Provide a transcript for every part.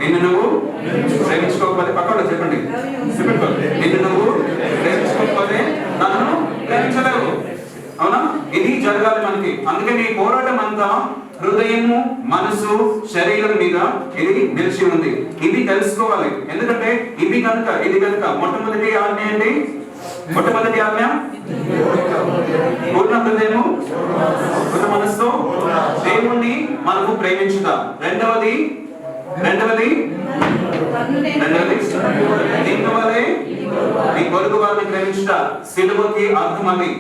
నిన్ను నువ్వు ప్రేమించుకోకపోతే పక్కన చెప్పండి, నిన్ను నువ్వు ప్రేమించుకోకపోతే నన్ను ప్రేమించలేవు. అవునా? ఇది జరగాలి మనకి. అందుకే నీ పోరాటం అంతా హృదయము, మనసు, శరీరం మీద ఇది నిలిచి ఉంది. ఇవి తెలుసుకోవాలి. ఎందుకంటే ఇది కనుక మొట్టమొదటి ఆజ్ఞ ఏంటి? మొట్టమొదటి ఆజ్ఞ పూర్ణ హృదయము, పూర్ణ మనస్సు దేవుణ్ణి మనము ప్రేమించుదా. రెండవది నిన్ను వలె నీ పొరుగు వారిని ప్రేమించుట. సిలువకి అర్థం అది.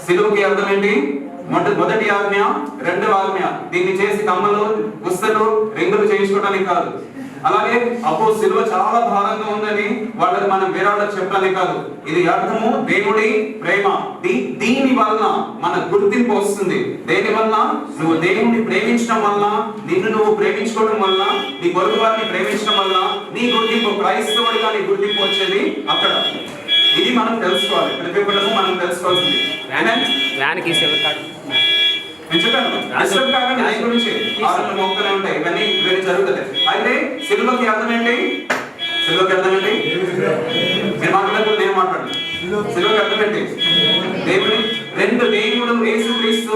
సిలువకి అర్థం ఏంటి? మొదటి ఆజ్ఞ, రెండవ ఆజ్ఞ. దీన్ని చేసి కమ్మలు, పుస్తలు, రింగులు చేయించుకోవడానికి కాదు. అలాగే సిలువ చాలా భారంగా ఉందని వాళ్ళకి మనం వేరే చెప్పడానికి కాదు. ఇది అర్థము దేవుడి ప్రేమ. దీని వలన మన గుర్తింపు వస్తుంది. దేని వలన? నువ్వు దేవుడిని ప్రేమించడం వలన, నిన్ను నువ్వు ప్రేమించుకోవడం వలన, నీ పొరుగు వారిని ప్రేమించడం వలన నీ గుర్తింపు, క్రైస్తవుడిగా నీ గుర్తింపు వచ్చేది అక్కడ. ఇది మనం తెలుసుకోవాలి. ప్రతి ఒక్కరు మనం తెలుసుకోవాల్సింది. నేను చెప్పాను ఆయన గురించి మొక్కలే ఉంటాయి, ఇవన్నీ జరుగుతుంది. అయితే సిలువకి అర్థం ఏంటి? మీరు మాట్లాడలేదు, నేను మాట్లాడు. సిలువకి అర్థం ఏంటి? దేవుడు యేసుక్రీస్తు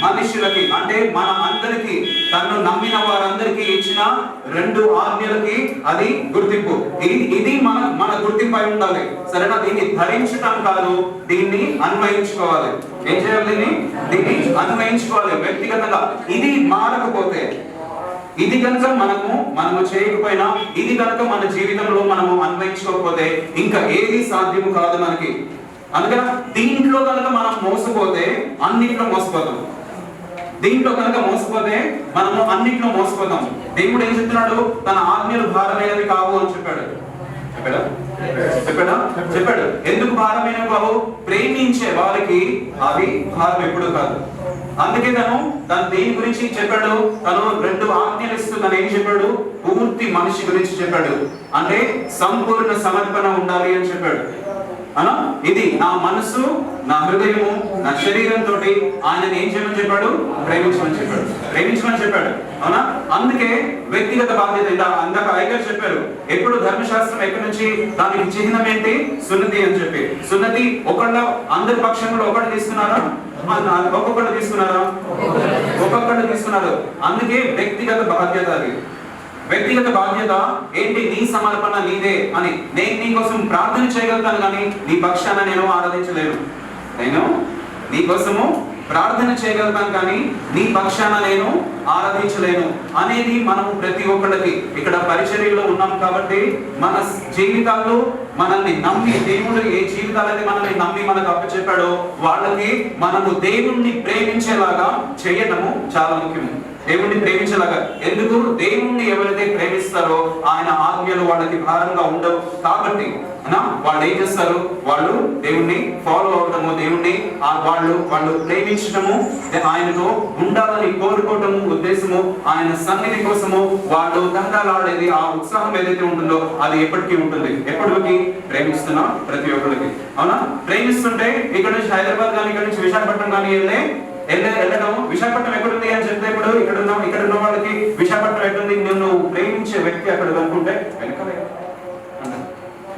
మనుషులకి, అంటే మన అందరికి, తను నమ్మిన వారందరికీ ఇచ్చిన 2 ఆజ్ఞలకి అది గుర్తింపు. ఇది మన గుర్తింపు అయి ఉండాలి. సరేనా? దీన్ని ధరించడం కాదు, దీన్ని అన్వయించుకోవాలి. ఏం చేయాలి? దీన్ని అన్వయించుకోవాలి వ్యక్తిగతంగా. ఇది మారకపోతే, ఇది కనుక మనము చేయకపోయినా, ఇది కనుక మన జీవితంలో మనము అన్వయించుకోకపోతే ఇంకా ఏది సాధ్యము కాదు మనకి. అందుకని దీంట్లో కనుక మనం మోసపోతే అన్నిట్లో మోసపోతాం. దీంట్లో కనుక మోసపోతే మనము అన్నిట్లో మోసపోతాం. దేవుడు ఏం చెప్తున్నాడు? తన ఆజ్ఞలు భారమైనవి కావు అని చెప్పాడు. ఎందుకు భారమైనవి కావు? ప్రేమించే వారికి అవి భారం ఎప్పుడు కాదు. అందుకే తను దేని గురించి చెప్పాడు? తను 2 ఆజ్ఞలు ఇస్తూ తను ఏం చెప్పాడు? పూర్తి మనిషి గురించి చెప్పాడు. అంటే సంపూర్ణ సమర్పణ ఉండాలి అని చెప్పాడు. అనా? ఇది నా మనసు, నా హృదయము, నా శరీరంతో ఆయనని ఏం చేయమని చెప్పాడు? ప్రేమించమని చెప్పాడు. అవునా? అందుకే వ్యక్తిగత బాధ్యత. అందాక అయ్యగారు చెప్పారు, ఎప్పుడు ధర్మశాస్త్రం ఎక్కడి నుంచి, దానికి చిహ్నం ఏంటి? సున్నతి అని చెప్పి. సున్నతి అందరి పక్షంలో ఒకటి తీసుకున్నారా? ఒక్కొక్కటి తీసుకున్నారు. అందుకే వ్యక్తిగత బాధ్యత అది. వ్యక్తిగత బాధ్యత ఏంటి? నీ సమర్పణ నీదే అని. నేను నీ కోసం ప్రార్థన చేయగలుగుతాను, కానీ నీ పక్షాన నేను ఆరాధించలేను. నేను నీ కోసము ప్రార్థన చేయగలుగుతాను, కానీ నీ పక్షాన నేను ఆరాధించలేను అనేది మనము ప్రతి ఒక్కరికి ఇక్కడ పరిచర్యలో ఉన్నాం కాబట్టి, మన జీవితాల్లో మనల్ని నమ్మి, దేవుడు ఏ జీవితాలైతే మనల్ని నమ్మి మనకు అప్పచెప్పాడో వాళ్ళకి మనము దేవుణ్ణి ప్రేమించేలాగా చేయటము చాలా ముఖ్యము. దేవుణ్ణి ప్రేమించేలాగా. ఎందుకు? దేవుణ్ణి ఎవరైతే ప్రేమిస్తారో ఆయన ఆజ్ఞలు వాళ్ళకి భారంగా ఉండవు. కాబట్టి వాళ్ళు ఏం చేస్తారు? వాళ్ళు దేవుణ్ణి ఫాలో అవటము, దేవుణ్ణి వాళ్ళు ప్రేమించటము, ఆయనతో ఉండాలని కోరుకోవటము, ఉద్దేశము, ఆయన సన్నిధి కోసము వాళ్ళు తంటాలాడేది, ఆ ఉత్సాహం ఏదైతే ఉంటుందో అది ఎప్పటికీ ఉంటుంది. ఎప్పటికీ ప్రేమిస్తున్నా ప్రతి ఒక్కరికి. అవునా? ప్రేమిస్తుంటే ఇక్కడ నుంచి హైదరాబాద్ కానీ, ఇక్కడ నుంచి విశాఖపట్నం కానీ వెళ్ళడం, విశాఖపట్నం ఎక్కడుంది అని చెప్తే, ఇప్పుడు ఇక్కడ ఉన్న వాళ్ళకి విశాఖపట్నం ఎక్కడుంది, నువ్వు ప్రేమించే వ్యక్తి అక్కడ అనుకుంటే వెనకలే.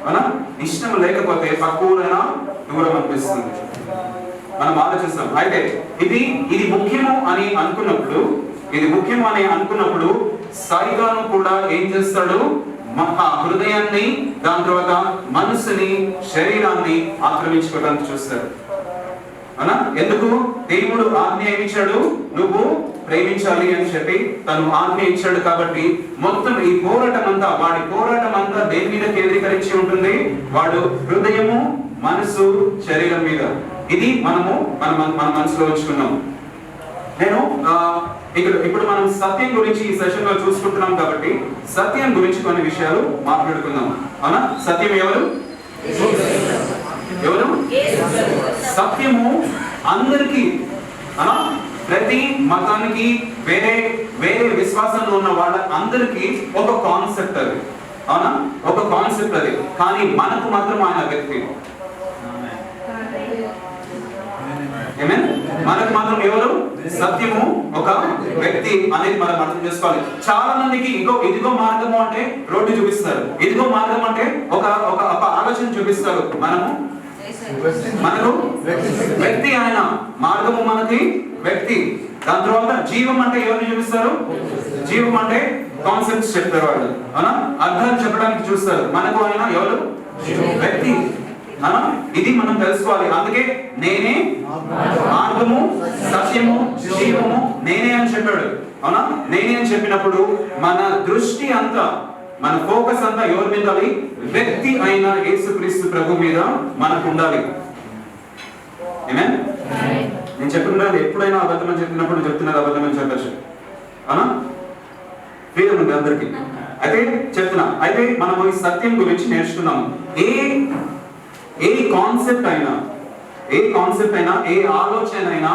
అవునా? ఇష్టం లేకపోతే తక్కువైనా దూరం అనిపిస్తుంది. మనం ఆలోచిస్తాం. అయితే ఇది ముఖ్యము అని అనుకున్నప్పుడు సైతాను కూడా ఏం చేస్తాడు? హృదయాన్ని, దాని తర్వాత మనసుని, శరీరాన్ని ఆక్రమించుకోవడానికి చూస్తాడు. అవునా? ఎందుకు? దేవుడు ఆజ్ఞ ఇచ్చాడు, నువ్వు ప్రేమించాలి అని చెప్పి తను ఆజ్ఞ ఇచ్చాడు. కాబట్టి మొత్తం ఈ వాడి పోరాటం అంతా దేని మీద కేంద్రీకరించి ఉంటుంది? వాడు హృదయము, మనసు, శరీరం మీద. ఇది మన మనసులో ఉంచుకున్నాం. నేను ఇప్పుడు మనం సత్యం గురించి ఈ సెషన్ లో చూసుకుంటున్నాం కాబట్టి సత్యం గురించి కొన్ని విషయాలు మాట్లాడుకుందాం. అవునా? సత్యం ఎవరు? సత్యము అందరికీ, ప్రతి మతానికి, వేరే విశ్వాసంలో ఉన్న వాళ్ళ అందరికీ ఒక కాన్సెప్ట్ అది. అవునా? ఒక కాన్సెప్ట్ అది. కానీ మనకు మాత్రం ఆయన వ్యక్తి. మనకు మాత్రం ఎవరు? సత్యము ఒక వ్యక్తి అనేది మనం అర్థం చేసుకోవాలి. చాలా మందికి ఇదిగో మార్గము అంటే రోడ్డు చూపిస్తారు, ఇదిగో మార్గం అంటే ఒక ఆలోచన చూపిస్తారు. మనకు వ్యక్తి ఆయన మార్గము, మనకి వ్యక్తి. దాని తర్వాత జీవం అంటే ఎవరిని చూపిస్తారు? జీవం అంటే కాన్సెప్ట్స్ చెప్తారు వాళ్ళు, అవునా? అర్థాలు చెప్పడానికి చూస్తారు. మనకు ఆయన ఎవరు? వ్యక్తి. ఇది మనం తెలుసుకోవాలి. అందుకే నేనే మార్గము, సత్యము, జీవము, నేనే అని చెప్పాడు, అవునా? నేనే అని చెప్పినప్పుడు మన దృష్టి అంతా, మన ఫోకస్ అంతా ఎవరి మీద ఉండాలి? వ్యక్తి అయిన యేసుక్రీస్తు ప్రభు మీద మనకు ఉండాలి. ఆమేన్. నేను చెప్తున్నాను, ఎప్పుడైనా అబద్ధం అని చెప్పినప్పుడు చెప్తున్నది అబద్ధం అని చెప్పచ్చు, అవునా? ఫ్రీడమ్ ఉంది అందరికి. అయితే చెప్తున్నా, అయితే మనం ఈ సత్యం గురించి నేర్చుకున్నాము. ఏ కాన్సెప్ట్ అయినా, ఏ ఆలోచన అయినా,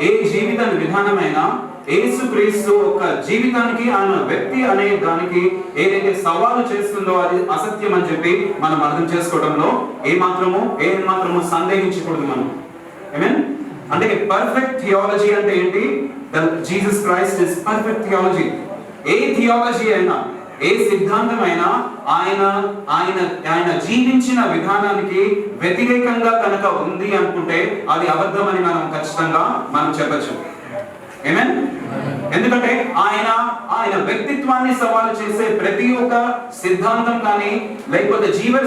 ఏ జీవిత విధానమైనా యేసుక్రీస్తు ఒక జీవితానికి, ఆయన వ్యక్తి అనే దానికి ఏదైతే సవాలు చేస్తుందో అది అసత్యం అని చెప్పి మనం అర్థం చేసుకోవడంలో ఏమాత్రము సందేహించకూడదు మనం. ఆమేన్. అంటే పర్ఫెక్ట్ థియాలజీ అంటే ఏంటి? Jesus Christ is perfect theology. A theology అయినా, ఏ సిద్ధాంతం అయినా ఆయన జీవించిన విధానానికి వ్యతిరేకంగా కనుక ఉంది అనుకుంటే అది అబద్ధం అని ఖచ్చితంగా చెప్పచ్చు. ఆమేన్. ఎందుకంటే ఆయన వ్యక్తిత్వాన్ని సవాలు చేసే ప్రతి ఒక్క సిద్ధాంతం కానీ, లేకపోతే జీవన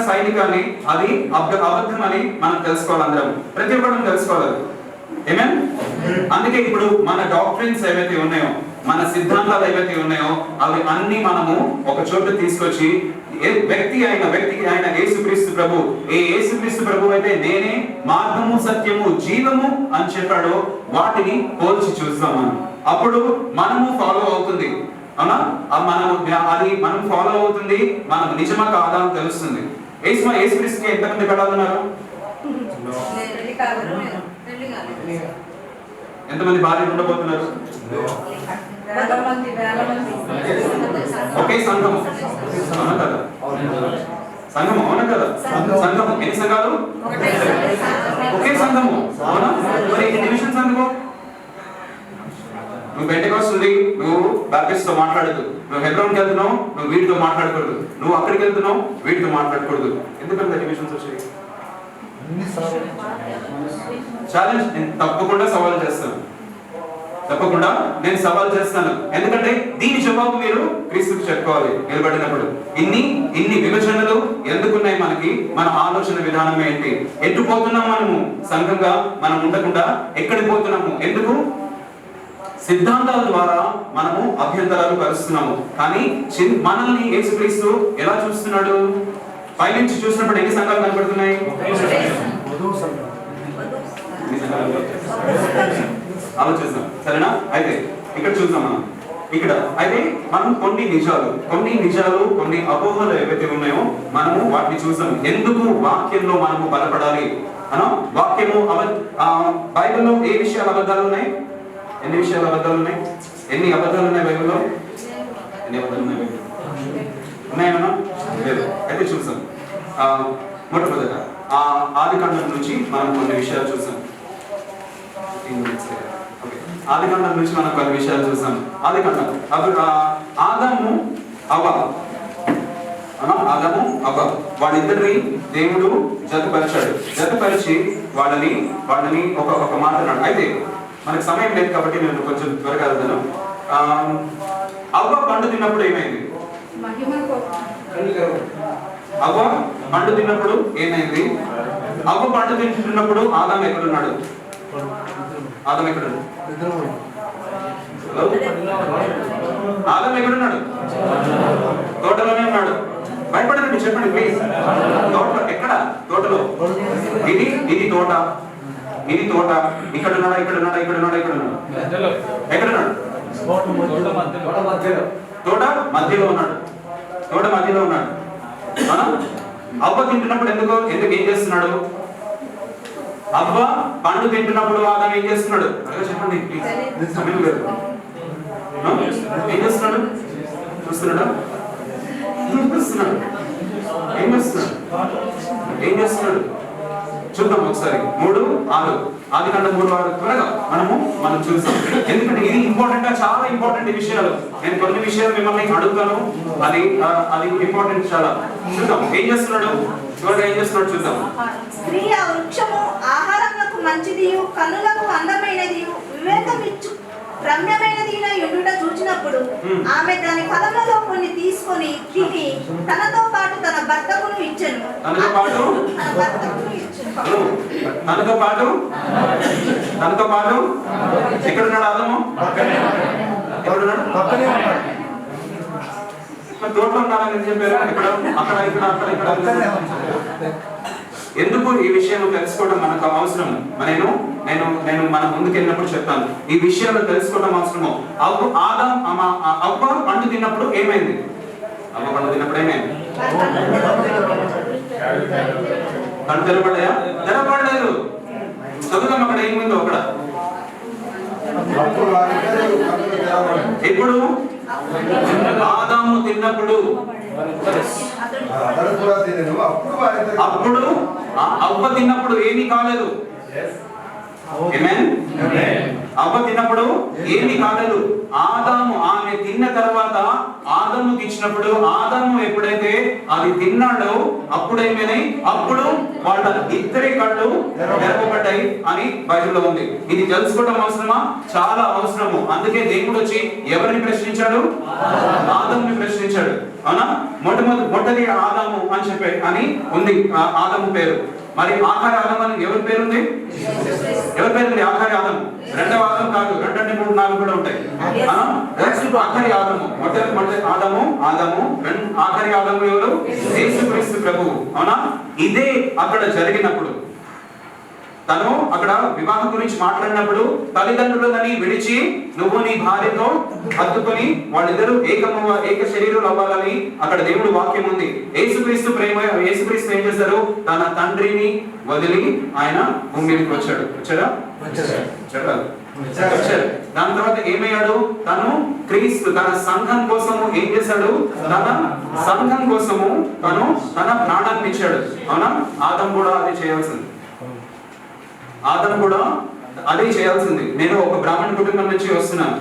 శైలి కానీ అది అబద్ధం అని మనం తెలుసుకోవాలి. అందరం ప్రతి ఒక్కరు తెలుసుకోవాలి. ఆమేన్. అందుకే ఇప్పుడు మన డాక్ట్రిన్స్ ఏవైతే ఉన్నాయో, మన సిద్ధాంతాలు ఏవైతే ఉన్నాయో అవి అన్ని మనము ఒక చోట తీసుకొచ్చి వ్యక్తికి ఆయన యేసుక్రీస్తు ప్రభు, ఏ యేసుక్రీస్తు ప్రభు అయితే నేనే మార్గము, సత్యము, జీవము అని చెప్పాడో వాటిని పోల్చి చూస్తాం మనం. అప్పుడు మనము ఫాలో అవుతుంది, అవునా? మనం ఫాలో అవుతుంది, మనకు నిజమా కాదా అని తెలుస్తుంది. యేసుక్రీస్తుకి ఎంతమంది కడాలున్నారు? ఎంతమంది భార్యలు ఉండబోతున్నారు? ఒకే సంఘము, అవునా కదా? సంఘము, అవునా కదా? సంఘము ఎన్ని సంఘాలు? ఒకే సంఘము, అవునా? మరి ఎన్ని డివిజన్స్ అందుకో? నువ్వు పెంటెకోస్ట్ ఉంది, నువ్వు బాప్టిస్ట్ తో మాట్లాడదు. నువ్వు హెబ్రోన్కి వెళ్తున్నావు, నువ్వు వీటితో మాట్లాడకూడదు. నువ్వు అక్కడికి వెళ్తున్నావు, వీటితో మాట్లాడకూడదు. ఎందుకంటే డివిజన్స్ వచ్చాయి? ఛాలెంజ్. నేను తప్పకుండా సవాల్ చేస్తాను, నేను సవాల్ చేస్తాను. ఎందుకంటే దీని జవాబు మీరు క్రీస్తుకు చెప్పుకోవాలి నిలబడినప్పుడు. ఇన్ని విభజనలు ఎందుకున్నాయి మనకి? మన ఆలోచన విధానం ఏంటి? ఎటు పోతున్నాం మనము? సంఘంగా మనం ఉండకుండా ఎక్కడికి పోతున్నాము? ఎందుకు? సిద్ధాంతాల ద్వారా మనము అభ్యంతరాలు కలుస్తున్నాము. కానీ మనల్ని యేసుక్రీస్తు ఎలా చూస్తున్నాడు? పైనుంచి చూసినప్పుడు ఎన్ని సంఘాలు కనబడుతున్నాయి? ఆలోచిస్తాం, సరేనా? అయితే ఇక్కడ చూద్దాం మనం. అయితే మనం కొన్ని నిజాలు, కొన్ని అపోహలు ఏవైతే ఉన్నాయో మనము వాటిని చూసాం. ఎందుకు వాక్యంలో మనము బలపడాలి అను? వాక్యము బైబిల్లో ఏ విషయాలు అబద్ధాలు ఉన్నాయి? ఎన్ని విషయాలు అబద్ధాలు ఉన్నాయి? ఎన్ని అబద్ధాలు ఉన్నాయి బైబిల్లో? ఎన్ని అబద్ధాలు ఉన్నాయి? ఉన్నాయన్నా? లేదు. అయితే చూసాం. మొట్టమొదట ఆదికాండం నుంచి మనం కొన్ని విషయాలు చూసాం. ఆదికాండం నుంచి మనం కొన్ని విషయాలు చూసాం. ఆదికాండం ఆదాము అవ్వ వాళ్ళిద్దరిని దేవుడు జతపరిచి వాళ్ళని ఒక మాట అన్నాడు. అయితే మనకు సమయం లేదు కాబట్టి నేను కొంచెం త్వరగా వెళ్తాను. అవ్వ పండు తిన్నప్పుడు ఏమైంది? అవ్వ పండు తిన్నప్పుడు ఆదాము ఎక్కడున్నాడు? ఆదాము ఎక్కడున్నాడు? తోటలోనే ఉన్నాడు. భయపడకండి, చెప్పండి ప్లీజ్. తోటలో ఎక్కడ? తోటలో. ఇది తోట. ఇక్కడున్నాడా? ఎక్కడున్నాడు? తోట మధ్యలో ఉన్నాడు. అవ్వ తింటున్నప్పుడు ఎందుకు ఏం చేస్తున్నాడు? అవ్వ పండు తింటున్నప్పుడు ఆదాము ఏం చేస్తున్నాడు? చెప్పండి ప్లీజ్, సమయం లేదు. ఏం చేస్తున్నాడు? చూస్తున్నాడా? ఏం చేస్తున్నాడు? చూద్దాం ఒకసారి 3:6 ఆదికాండం 3:6 త్వరగా మనం చూస్తాం. ఎందుకంటే ఇది ఇంపార్టెంట్, చాలా ఇంపార్టెంట్ ఈ విషయాలు. నేను కొన్ని విషయాలు మిమ్మల్ని అడుగుతాను, అది ఇంపార్టెంట్ చాలా. చూద్దాం ఏం చేస్తున్నాడు, త్వరగా ఏం చేస్తున్నాడు చూద్దాం. స్త్రీ ఆ వృక్షము ఆహారములకు మంచిదియు కన్నులకు అందమైనది వివేకమిచ్చు రమ్యమైనది ఎన్నుట చూచినప్పుడు ఆమె దాని ఫలములో కొన్ని తీసుకొని తిని తనతో పాటు తన భర్తకును ఇచ్చెను. తనతో పాటు ఎక్కడున్నాడు ఆదాము? తోటలో ఉన్నాడని చెప్పారు. ఇక్కడ అక్కడ ఇక్కడ అక్కడ ఇక్కడ. ఎందుకు ఈ విషయం తెలుసుకోవడం మనకు అవసరం? నేను మన ముందుకు వెళ్ళినప్పుడు చెప్తాను. ఈ విషయాలు తెలుసుకోవడం అవసరము. అవ్వ పండు తిన్నప్పుడు ఏమైంది? అవ్వ పండు తిన్నప్పుడు ఏమైంది? కళ్ళు తెరపడ్డాయా? తెరపడలేదు. చదువుతాం అక్కడ ఏమైందో అక్కడ. ఎప్పుడు? ఆదాము తిన్నప్పుడు. అప్పుడు అవ్వ తిన్నప్పుడు ఏమీ కాలేదు. అవ్వ తిన్నప్పుడు ఏమీ కాలేదు. ఆదాము ఆమె తిన్న తర్వాత ఆదాముకి ఇచ్చినప్పుడు ఆదాము ఎప్పుడైతే అది తిన్నాడో అప్పుడేమైనాయి? అప్పుడు వాళ్ళ ఇద్దరి కళ్ళు తెరవబడ్డాయి అని బైబిల్లో ఉంది. ఇది తెలుసుకోవడం అవసరమా? చాలా అవసరము. అందుకే దేవుడు వచ్చి ఎవరిని ప్రశ్నించాడు? ఆదాముని ప్రశ్నించాడు. అవునా? మొట్టమొదటి ఆదాము అని చెప్పి అని ఉంది ఆదాము పేరు. మరి ఆఖరి ఆదాము అని ఎవరి పేరుంది? ఎవరి పేరుంది ఆఖరి ఆదాము? రెండవ ఆదాము కాదు, 2 అంటే 3 4 కూడా ఉంటాయి. ఆఖరి ఆదాము, మొదటి ఆదాము ఆఖరి ఆదాము ఎవరు? యేసుక్రీస్తు ప్రభువు. అవునా? ఇదే అక్కడ జరిగినప్పుడు తను అక్కడ వివాహం గురించి మాట్లాడినప్పుడు తల్లిదండ్రులని విడిచి నువ్వు నీ భార్యతో హత్తుకొని వాళ్ళిద్దరూ ఏక శరీరం అవ్వాలని అక్కడ దేవుడు వాక్యం ఉంది. యేసుక్రీస్తు ఏం చేశారు? తన తండ్రిని వదిలి ఆయన భూమి మీదకి వచ్చాడా? దాని తర్వాత ఏమయ్యాడు? తను క్రీస్తు తన సంఘం కోసము ఏం చేశాడు? తన సంఘం కోసము తన ప్రాణాన్ని ఇచ్చాడు. అవునా? ఆదాము కూడా అదే చేయాల్సింది. ఆదాము కూడా అదే చేయాల్సింది. నేను ఒక బ్రాహ్మణ కుటుంబం నుంచి వస్తున్నాను.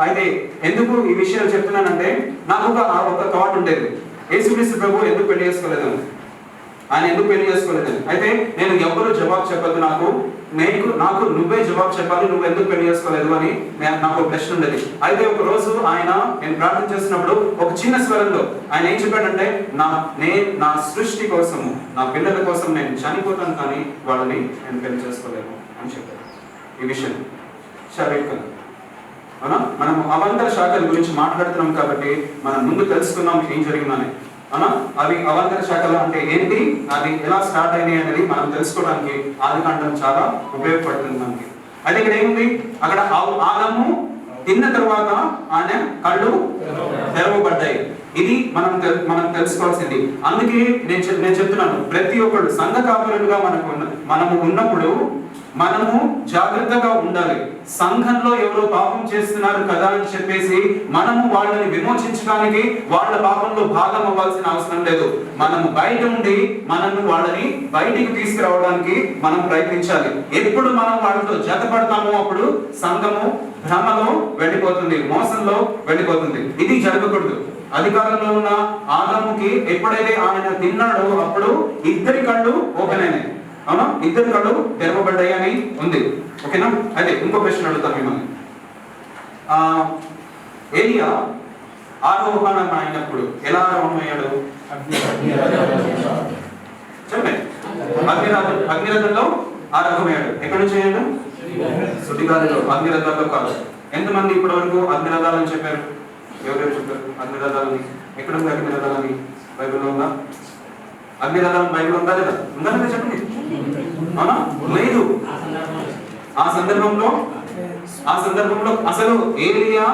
అయితే ఎందుకు ఈ విషయాలు చెప్తున్నానంటే నాకు ఒక థాట్ ఉండేది. యేసుక్రీస్తు ప్రభు ఎందుకు పెళ్లి చేసుకోలేదు? ఆయన ఎందుకు పెళ్లి చేసుకోలేదు? అయితే నేను ఎవరు జవాబు చెప్పదు. నాకు నువ్వే జవాబు చెప్పాలి, నువ్వు ఎందుకు పెళ్లి చేసుకోలేదు అని నాకు ప్రశ్న ఉండేది. అయితే ఒక రోజు నేను ప్రార్థన చేస్తున్నప్పుడు ఒక చిన్న స్వరంలో ఆయన ఏం చెప్పాడంటే, నా సృష్టి కోసము, నా పిల్లల కోసం నేను చనిపోతాను, కానీ వాళ్ళని నేను పెళ్లి చేసుకోలేను అని చెప్పాడు. ఈ విషయం శారీరకంగా. అవునా? మనం అవాంతర శాఖల గురించి మాట్లాడుతున్నాం కాబట్టి మనం ముందు తెలుసుకున్నాం ఏం జరిగిందని. అవునా? అవి అవాంతర శాఖలు అంటే ఏంటి, అది ఎలా స్టార్ట్ అయినాయి అనేది మనం తెలుసుకోవడానికి ఆదికాండం చాలా ఉపయోగపడుతుంది మనకి. అయితే ఇక్కడ ఏముంది? అక్కడ ఆదాము తిన్న తర్వాత ఆయన కళ్ళు తెరవబడ్డాయి. ఇది మనం తెలుసుకోవాల్సింది. అందుకే నేను చెప్తున్నాను, ప్రతి ఒక్కరు సంఘ కాపురులుగా మనము ఉన్నప్పుడు మనము జాగ్రత్తగా ఉండాలి. సంఘంలో ఎవరో పాపం చేస్తున్నారు కదా అని చెప్పేసి మనము వాళ్ళని విమోచించడానికి, వాళ్ళ పాపంలో భాగం అవ్వాల్సిన అవసరం లేదు. మనము బయట ఉండి వాళ్ళని బయటికి తీసుకురావడానికి మనం ప్రయత్నించాలి. ఎప్పుడు మనం వాళ్ళతో జతపడతామో అప్పుడు సంఘము భ్రమలో వెళ్ళిపోతుంది, మోసంలో వెళ్ళిపోతుంది. ఇది జరగకూడదు. అధికారంలో ఉన్న ఆదాముకి ఎప్పుడైతే ఆయన తిన్నాడో అప్పుడు ఇద్దరి కళ్ళు ఓపెన్ అయినాయి. అవునా? ఇద్దరు కళ్ళు తెరవబడ్డాయి అని ఉంది. ఓకేనా? అయితే ఇంకో ప్రశ్న అడుగుతాం మిమ్మల్ని. ఏలియా ఆరోహణం అయినప్పుడు ఎలా ఆరోహణం అయ్యాడు? చెప్పండి. అగ్నిరథంలో ఆరోహమయ్యాడు. ఎక్కడి నుంచి అయ్యాడు? సుడిగాలిలో. అగ్నిరథాల్లో కాదు. ఎంతమంది ఇప్పటి వరకు అగ్నిరథాలని చెప్పారు? ఎవరెవరు చెప్పారు అగ్నిరథాలని? ఎక్కడ ఉంది అగ్నిరథాలని? బైబిల్లో ఉందా? అగ్నిరథాలను బైబిల్ ఉందా లేదా? ఉందా లేదా చెప్పండి. అవునా? లేదు. ఆ సందర్భంలో అసలు ఏలియా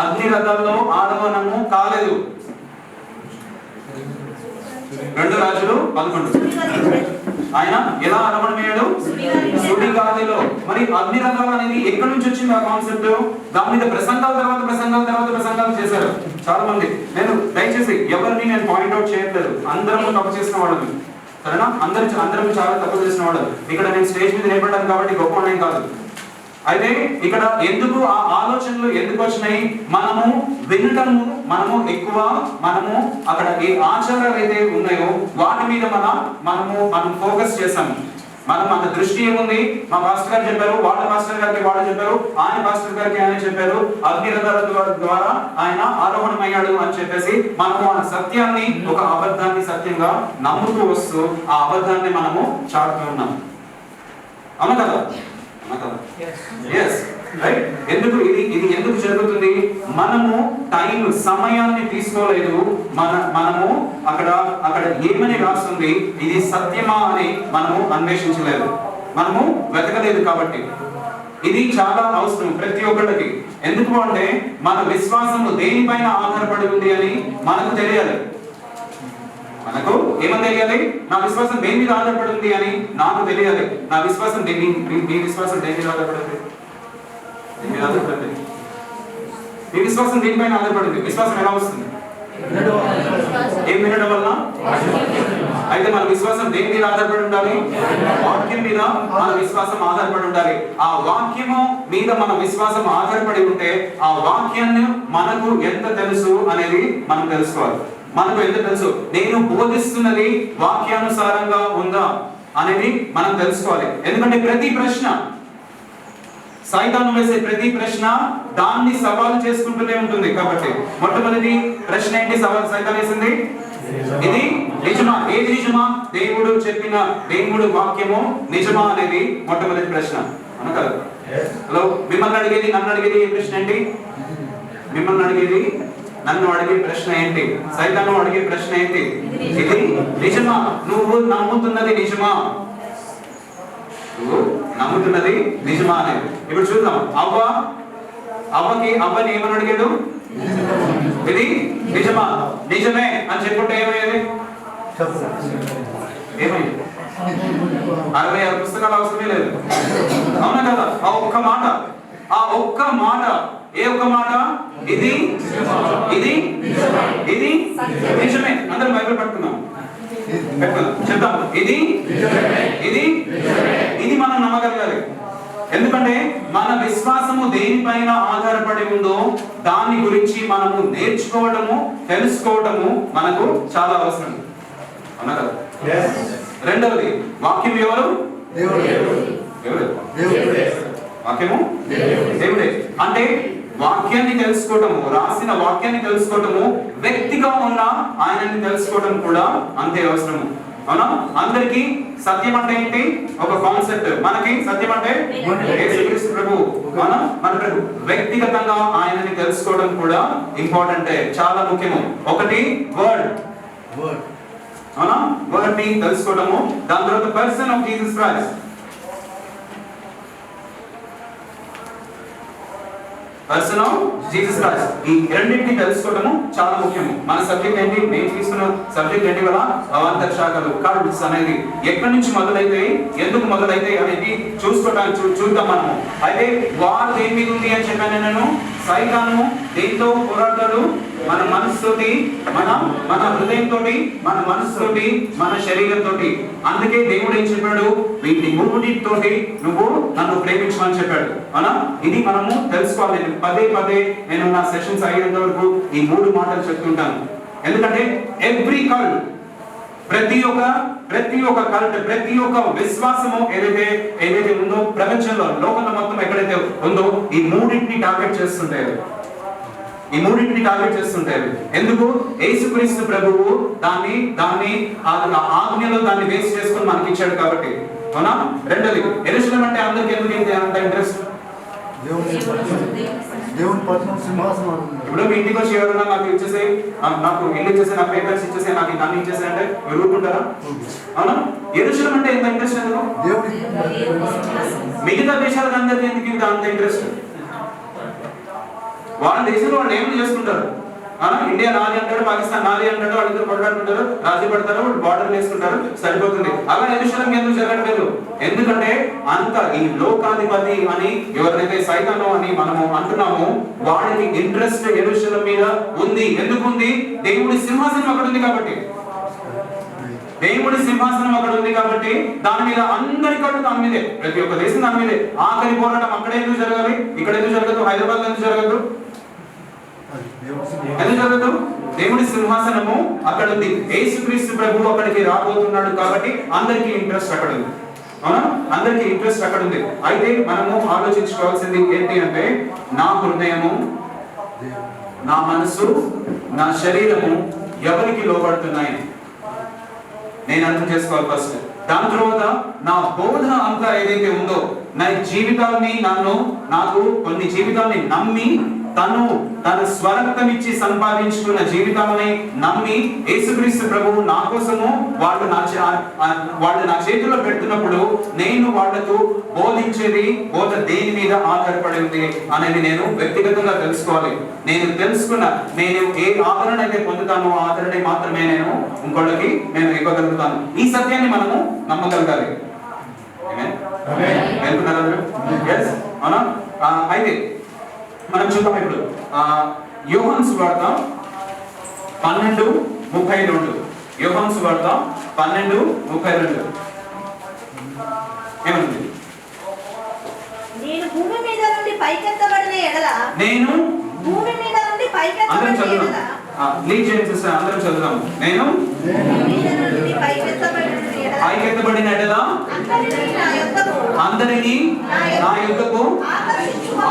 అగ్నిరథంలో ఆరోహణము కాలేదు. 2 రాజులు 11 ఆయన ఎలా ఆరోహణమయ్యాడు? సుడిగాలిలో. మరి అగ్నిరథాలు అనేది ఎక్కడి నుంచి వచ్చింది ఆ కాన్సెప్ట్? దాని మీద ప్రసంగాలు చేశారు చాలా మంది. నేను దయచేసి ఎవరిని నేను పాయింట్అవుట్ చేయట్లేదు, అందరం తప్పు చేసిన వాళ్ళని. సరేనా? అందరం చాలా తప్పు చేసిన వాడు. ఇక్కడ నేను స్టేజ్ మీద నిలబడ్డాను కాబట్టి గొప్ప కాదు. అయితే ఇక్కడ ఎందుకు ఆ ఆలోచనలు ఎందుకు వచ్చినాయి? మనము వినటము, మనము అక్కడ ఏ ఆచారాలు అయితే ఉన్నాయో వాటి మీద మనం ఫోకస్ చేసాము. మన దృష్టి ఏముంది? మా పాస్టర్ గారు చెప్పారు, వాళ్ళ పాస్టర్ గారికి వాళ్ళు చెప్పారు, ఆయన పాస్టర్ గారికి ఆయన చెప్పారు, అగ్నిరథాల ద్వారా ఆయన ఆరోహణమయ్యాడు అని చెప్పేసి మనము ఆ సత్యాన్ని, ఒక అబద్ధాన్ని సత్యంగా నమ్ముతూ వస్తూ ఆ అబద్ధాన్ని మనము చాటుతూ ఉన్నాం. అవును కదా? రైట్. ఎందుకు ఇది ఎందుకు జరుగుతుంది? మనము సమయాన్ని తీసుకోలేదు. మనము అక్కడ ఏమని రాస్తుంది, ఇది సత్యమా అని మనము అన్వేషించలేదు, మనము వెతకలేదు. కాబట్టి ఇది చాలా అవసరం ప్రతి ఒక్కరికి. ఎందుకు అంటే మన విశ్వాసము దేనిపైన ఆధారపడి ఉంది అని మనకు తెలియాలి. మనకు ఏమని తెలియాలి? నా విశ్వాసం దేని మీద ఆధారపడింది అని నాకు తెలియాలి. నా విశ్వాసం మీ విశ్వాసం దేని మీద ఆధారపడింది? మీ విశ్వాసం దేనిపైన ఆధారపడింది? విశ్వాసం ఎలా వస్తుంది? ఏం వినడం వల్ల? అయితే మన విశ్వాసం దేని మీద ఆధారపడి ఉండాలి? వాక్యం మీద మన విశ్వాసం ఆధారపడి ఉండాలి. ఆ వాక్యము మీద మన విశ్వాసం ఆధారపడి ఉంటే ఆ వాక్యాన్ని మనకు ఎంత తెలుసు అనేది మనం తెలుసుకోవాలి. మనకు ఎంత తెలుసు, నేను బోధిస్తున్నది వాక్యానుసారంగా ఉందా అనేది మనం తెలుసుకోవాలి. ఎందుకంటే ప్రతి ప్రశ్న, సైతాను వేసే ప్రతి ప్రశ్న దాన్ని సవాలు చేసుకుంటూనే ఉంటుంది. కాబట్టి మొట్టమొదటి ప్రశ్న ఏంటి సైతాను వేసింది? ఇది నిజమా? ఏది నిజమా? దేవుడు చెప్పిన దేవుడు వాక్యము నిజమా అనేది మొట్టమొదటి ప్రశ్న. అనకాదు. హలో, మిమ్మల్ని అడిగేది, నన్ను అడిగేది ఏ ప్రశ్న ఏంటి? మిమ్మల్ని అడిగేది, నన్ను అడిగే ప్రశ్న ఏంటి? సైతాను అడిగే ప్రశ్న ఏంటి? ఇది నిజమా? నువ్వు నమ్ముతున్నది నిజమా? నువ్వు నమ్ముతున్నది నిజమా అనేది. ఇప్పుడు చూద్దాం. అవ్వని ఏమని అడిగాడు? ఇది నిజమా? నిజమే అని చెప్పుంటే ఏమయ్యేది? ఏమైంది? 66 పుస్తకాలు అవసరమే లేదు. అవునా కదా? ఆ ఒక్క మాట, ఏ ఒక్క మాట, ఇది నిజమే. అందరం బైబిల్ పట్టుకుందాం, చెప్తాం. ఇది మనం నమ్మగలగాలి. ఎందుకంటే మన విశ్వాసము దేనిపైన ఆధారపడి ఉందో దాని గురించి మనము నేర్చుకోవడము, తెలుసుకోవడము మనకు చాలా అవసరం. అవునా కదా? రెండవది, వాక్యం ఎవరు? వాక్యము దేవుడే. అంటే వాక్యాన్ని తెలుసుకోవటము, రాసిన వాక్యాన్ని తెలుసుకోవటము, వ్యక్తిగా ఉన్న ఆయనని తెలుసుకోవటం కూడా అంతే అవసరము. అవునా? అందరికి సత్యం అంటే ఏంటి? ఒక కాన్సెప్ట్. మనకి సత్యం అంటే యేసుక్రీస్తు ప్రభువు. అవునా? మన ప్రభు. వ్యక్తిగతంగా ఆయనని తెలుసుకోవడం కూడా ఇంపార్టెంటే, చాలా ముఖ్యము. ఒకటి వర్డ్. అవునా? వర్డ్ ని తెలుసుకోవడము. దాని తర్వాత person of Jesus Christ. Person of Jesus Christ. ఈ రెండింటిని తెలుసుకోవడము చాలా ముఖ్యము. మన సబ్జెక్ట్ ఏంటి? మేము తీసుకున్న సబ్జెక్ట్ ఏంటి కదా? అవాంతర శాఖలు, కార్డ్స్ అనేది ఎక్కడి నుంచి మొదలైతాయి, ఎందుకు మొదలైతాయి అనేది చూద్దాం మనము. అయితే వారు దేని మీద ఉంది అని చెప్పాను నేను. సైతాను దేంతో పోరాడతాడు? మన మనసుతోటి, మన హృదయంతోటి, మన మనసుతోటి, మన శరీరంతో. అందుకే దేవుడు ఏం చెప్పాడు? వీటి మూడింటితోటి నువ్వు నన్ను ప్రేమించమని చెప్పాడు. అవునా? ఇది మనము తెలుసుకోవాలి. పదే నేను నా సెషన్స్ అయ్యేంత వరకు ఈ 3 మాటలు చెప్తుంటాను. ఎందుకంటే ఎవ్రీ కల్ట్, ప్రతి ఒక్క కల్ట్, ప్రతి ఒక్క విశ్వాసము ఏదైతే ఉందో ప్రపంచంలో, లోకంలో మొత్తం ఎక్కడైతే ఉందో ఈ మూడింటిని టార్గెట్ చేస్తుంటారు. ఎందుకు? యేసుక్రీస్తు ప్రభువు దాన్ని ఆజ్ఞలో దాన్ని బేస్ చేసుకొని మనకి ఇచ్చాడు కాబట్టి. అవునా? రెండోది, యెరూషలేము అంటే అందరికి ఎందుకు అంత ఇంట్రెస్ట్? దేవుని పట్నం సింహాసనం. ఇప్పుడు మీ ఇంటికి వచ్చి ఎవరైనా నాకు ఇచ్చేసి, నాకు ఇల్లు ఇచ్చేసి, నాకు పేపర్స్ ఇచ్చేసి, నాకు నన్ను ఇచ్చేసి అంటే మీరు ఊరుకుంటారా? అవునా? యెరూషలేము అంటే ఎంత ఇంట్రెస్ట్ ఎందుకు? మిగతా దేశాలకు అందరికీ ఎందుకు అంత ఇంట్రెస్ట్? వాళ్ళ దేశంలో వాళ్ళు ఏమని చేసుకుంటారు? ఇండియా నాది అంటాడు, పాకిస్తాన్ నాది అంటాడు, వాళ్ళిద్దరు కొట్లాడుకుంటారు, రాజీ పడతారు, బార్డర్ వేసుకుంటారు, సరిపోతుంది. అలా యెరూషలేము ఎందుకు జరగట్లేదు? ఎందుకంటే అంత ఈ లోకాధిపతి అని ఎవరైతే సైతాను అని మనము అంటున్నామో వాడికి ఇంట్రెస్ట్ యెరూషలేము మీద ఉంది. ఎందుకు ఉంది? దేవుడి సింహాసనం అక్కడ ఉంది కాబట్టి. దేవుడి సింహాసనం అక్కడ ఉంది కాబట్టి దాని మీద అందరి కళ్ళు దాని మీదే, ప్రతి ఒక్క దేశం దాని మీదే. ఆఖరి పోరాటం అక్కడ ఎందుకు జరగాలి, ఇక్కడ ఎందుకు జరగదు, హైదరాబాద్ ఎందుకు జరగదు, ఎందుకు జరగదు? దేవుడి సింహాసనము అక్కడ ఉంది. యేసుక్రీస్తు ప్రభువు అక్కడికి రాబోతున్నాడు కాబట్టి అందరికీ ఇంట్రెస్ట్ అక్కడ ఉంది. అవునా? అందరికీ ఇంట్రెస్ట్ అక్కడ ఉంది. అయితే మనము ఆలోచించుకోవాల్సింది ఏంటి అంటే, నా హృదయము, నా మనసు, నా శరీరము ఎవరికి లోబడుతున్నాయి నేను అర్థం చేసుకోవాలి ఫస్ట్. దాని తర్వాత నా బోధ అంతా ఏదైతే ఉందో, నా జీవితాన్ని నాకు కొన్ని జీవితాన్ని నమ్మి తన స్వరక్తం ఇచ్చి సంపాదించుకున్న జీవితాన్ని నమ్మి యేసుక్రీస్తు ప్రభువు నా కోసము వాళ్ళు నా చేతుల్లో పెడుతున్నప్పుడు నేను వాళ్లకు బోధించేది బోధ దేని మీద ఆధారపడి ఉంది అనేది నేను వ్యక్తిగతంగా తెలుసుకోవాలి. నేను నేను ఏ ఆదరణ అయితే పొందుతానో ఆ ఆదరణ మాత్రమే నేను ఇంకోళ్ళకి నేను ఇవ్వగలుగుతాను. ఈ సత్యాన్ని మనము నమ్మగలగాలి. అవునా? అయితే మనం చూద్దాం ఇప్పుడు యోహాను సువార్త 12:32. యోహాను సువార్త 12:32 ఏమంటుంది? నేను భూమి మీద నుండి పైకెత్తబడిన ఎడల, నేను భూమి మీద నుండి పైకెత్తబడిన ఎడల, లీడ్ చేయండి సిస్టర్, అందరం చదువుదాం. నేను భూమి మీద నుండి పైకెత్తబడిన ఎడల అందరినీ నా యొద్దకు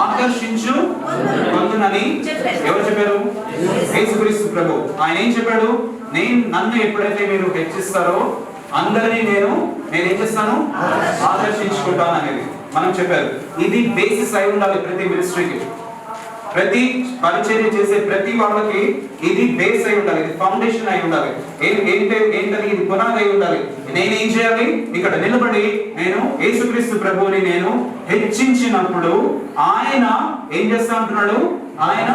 ఆకర్షించు కొందునని ఎవరు చెప్పారు? యేసుక్రీస్తు ప్రభు. ఆయన ఏం చెప్పాడు? నన్ను ఎప్పుడైతే మీరు హెచ్చిస్తారో అందరినీ నేనేం చేస్తాను? ఆకర్షించుకుంటాను అనేది మనం చెప్పారు. ఇది బేసిస్ అయి ఉండాలి ప్రతి మినిస్ట్రీకి, ప్రతి పరిచర్య చేసే ప్రతి వాళ్ళకి ఇది బేస్ అయి ఉండాలి, ఇది ఫౌండేషన్ అయి ఉండాలి. ఏంటది? ఇది పునాది అయి ఉండాలి. నేనేం చేయాలి? ఇక్కడ నిలబడి నేను యేసుక్రీస్తు ప్రభువుని నేను హెచ్చించినప్పుడు ఆయన ఏం చేస్తా అంటున్నాడు? ఆయన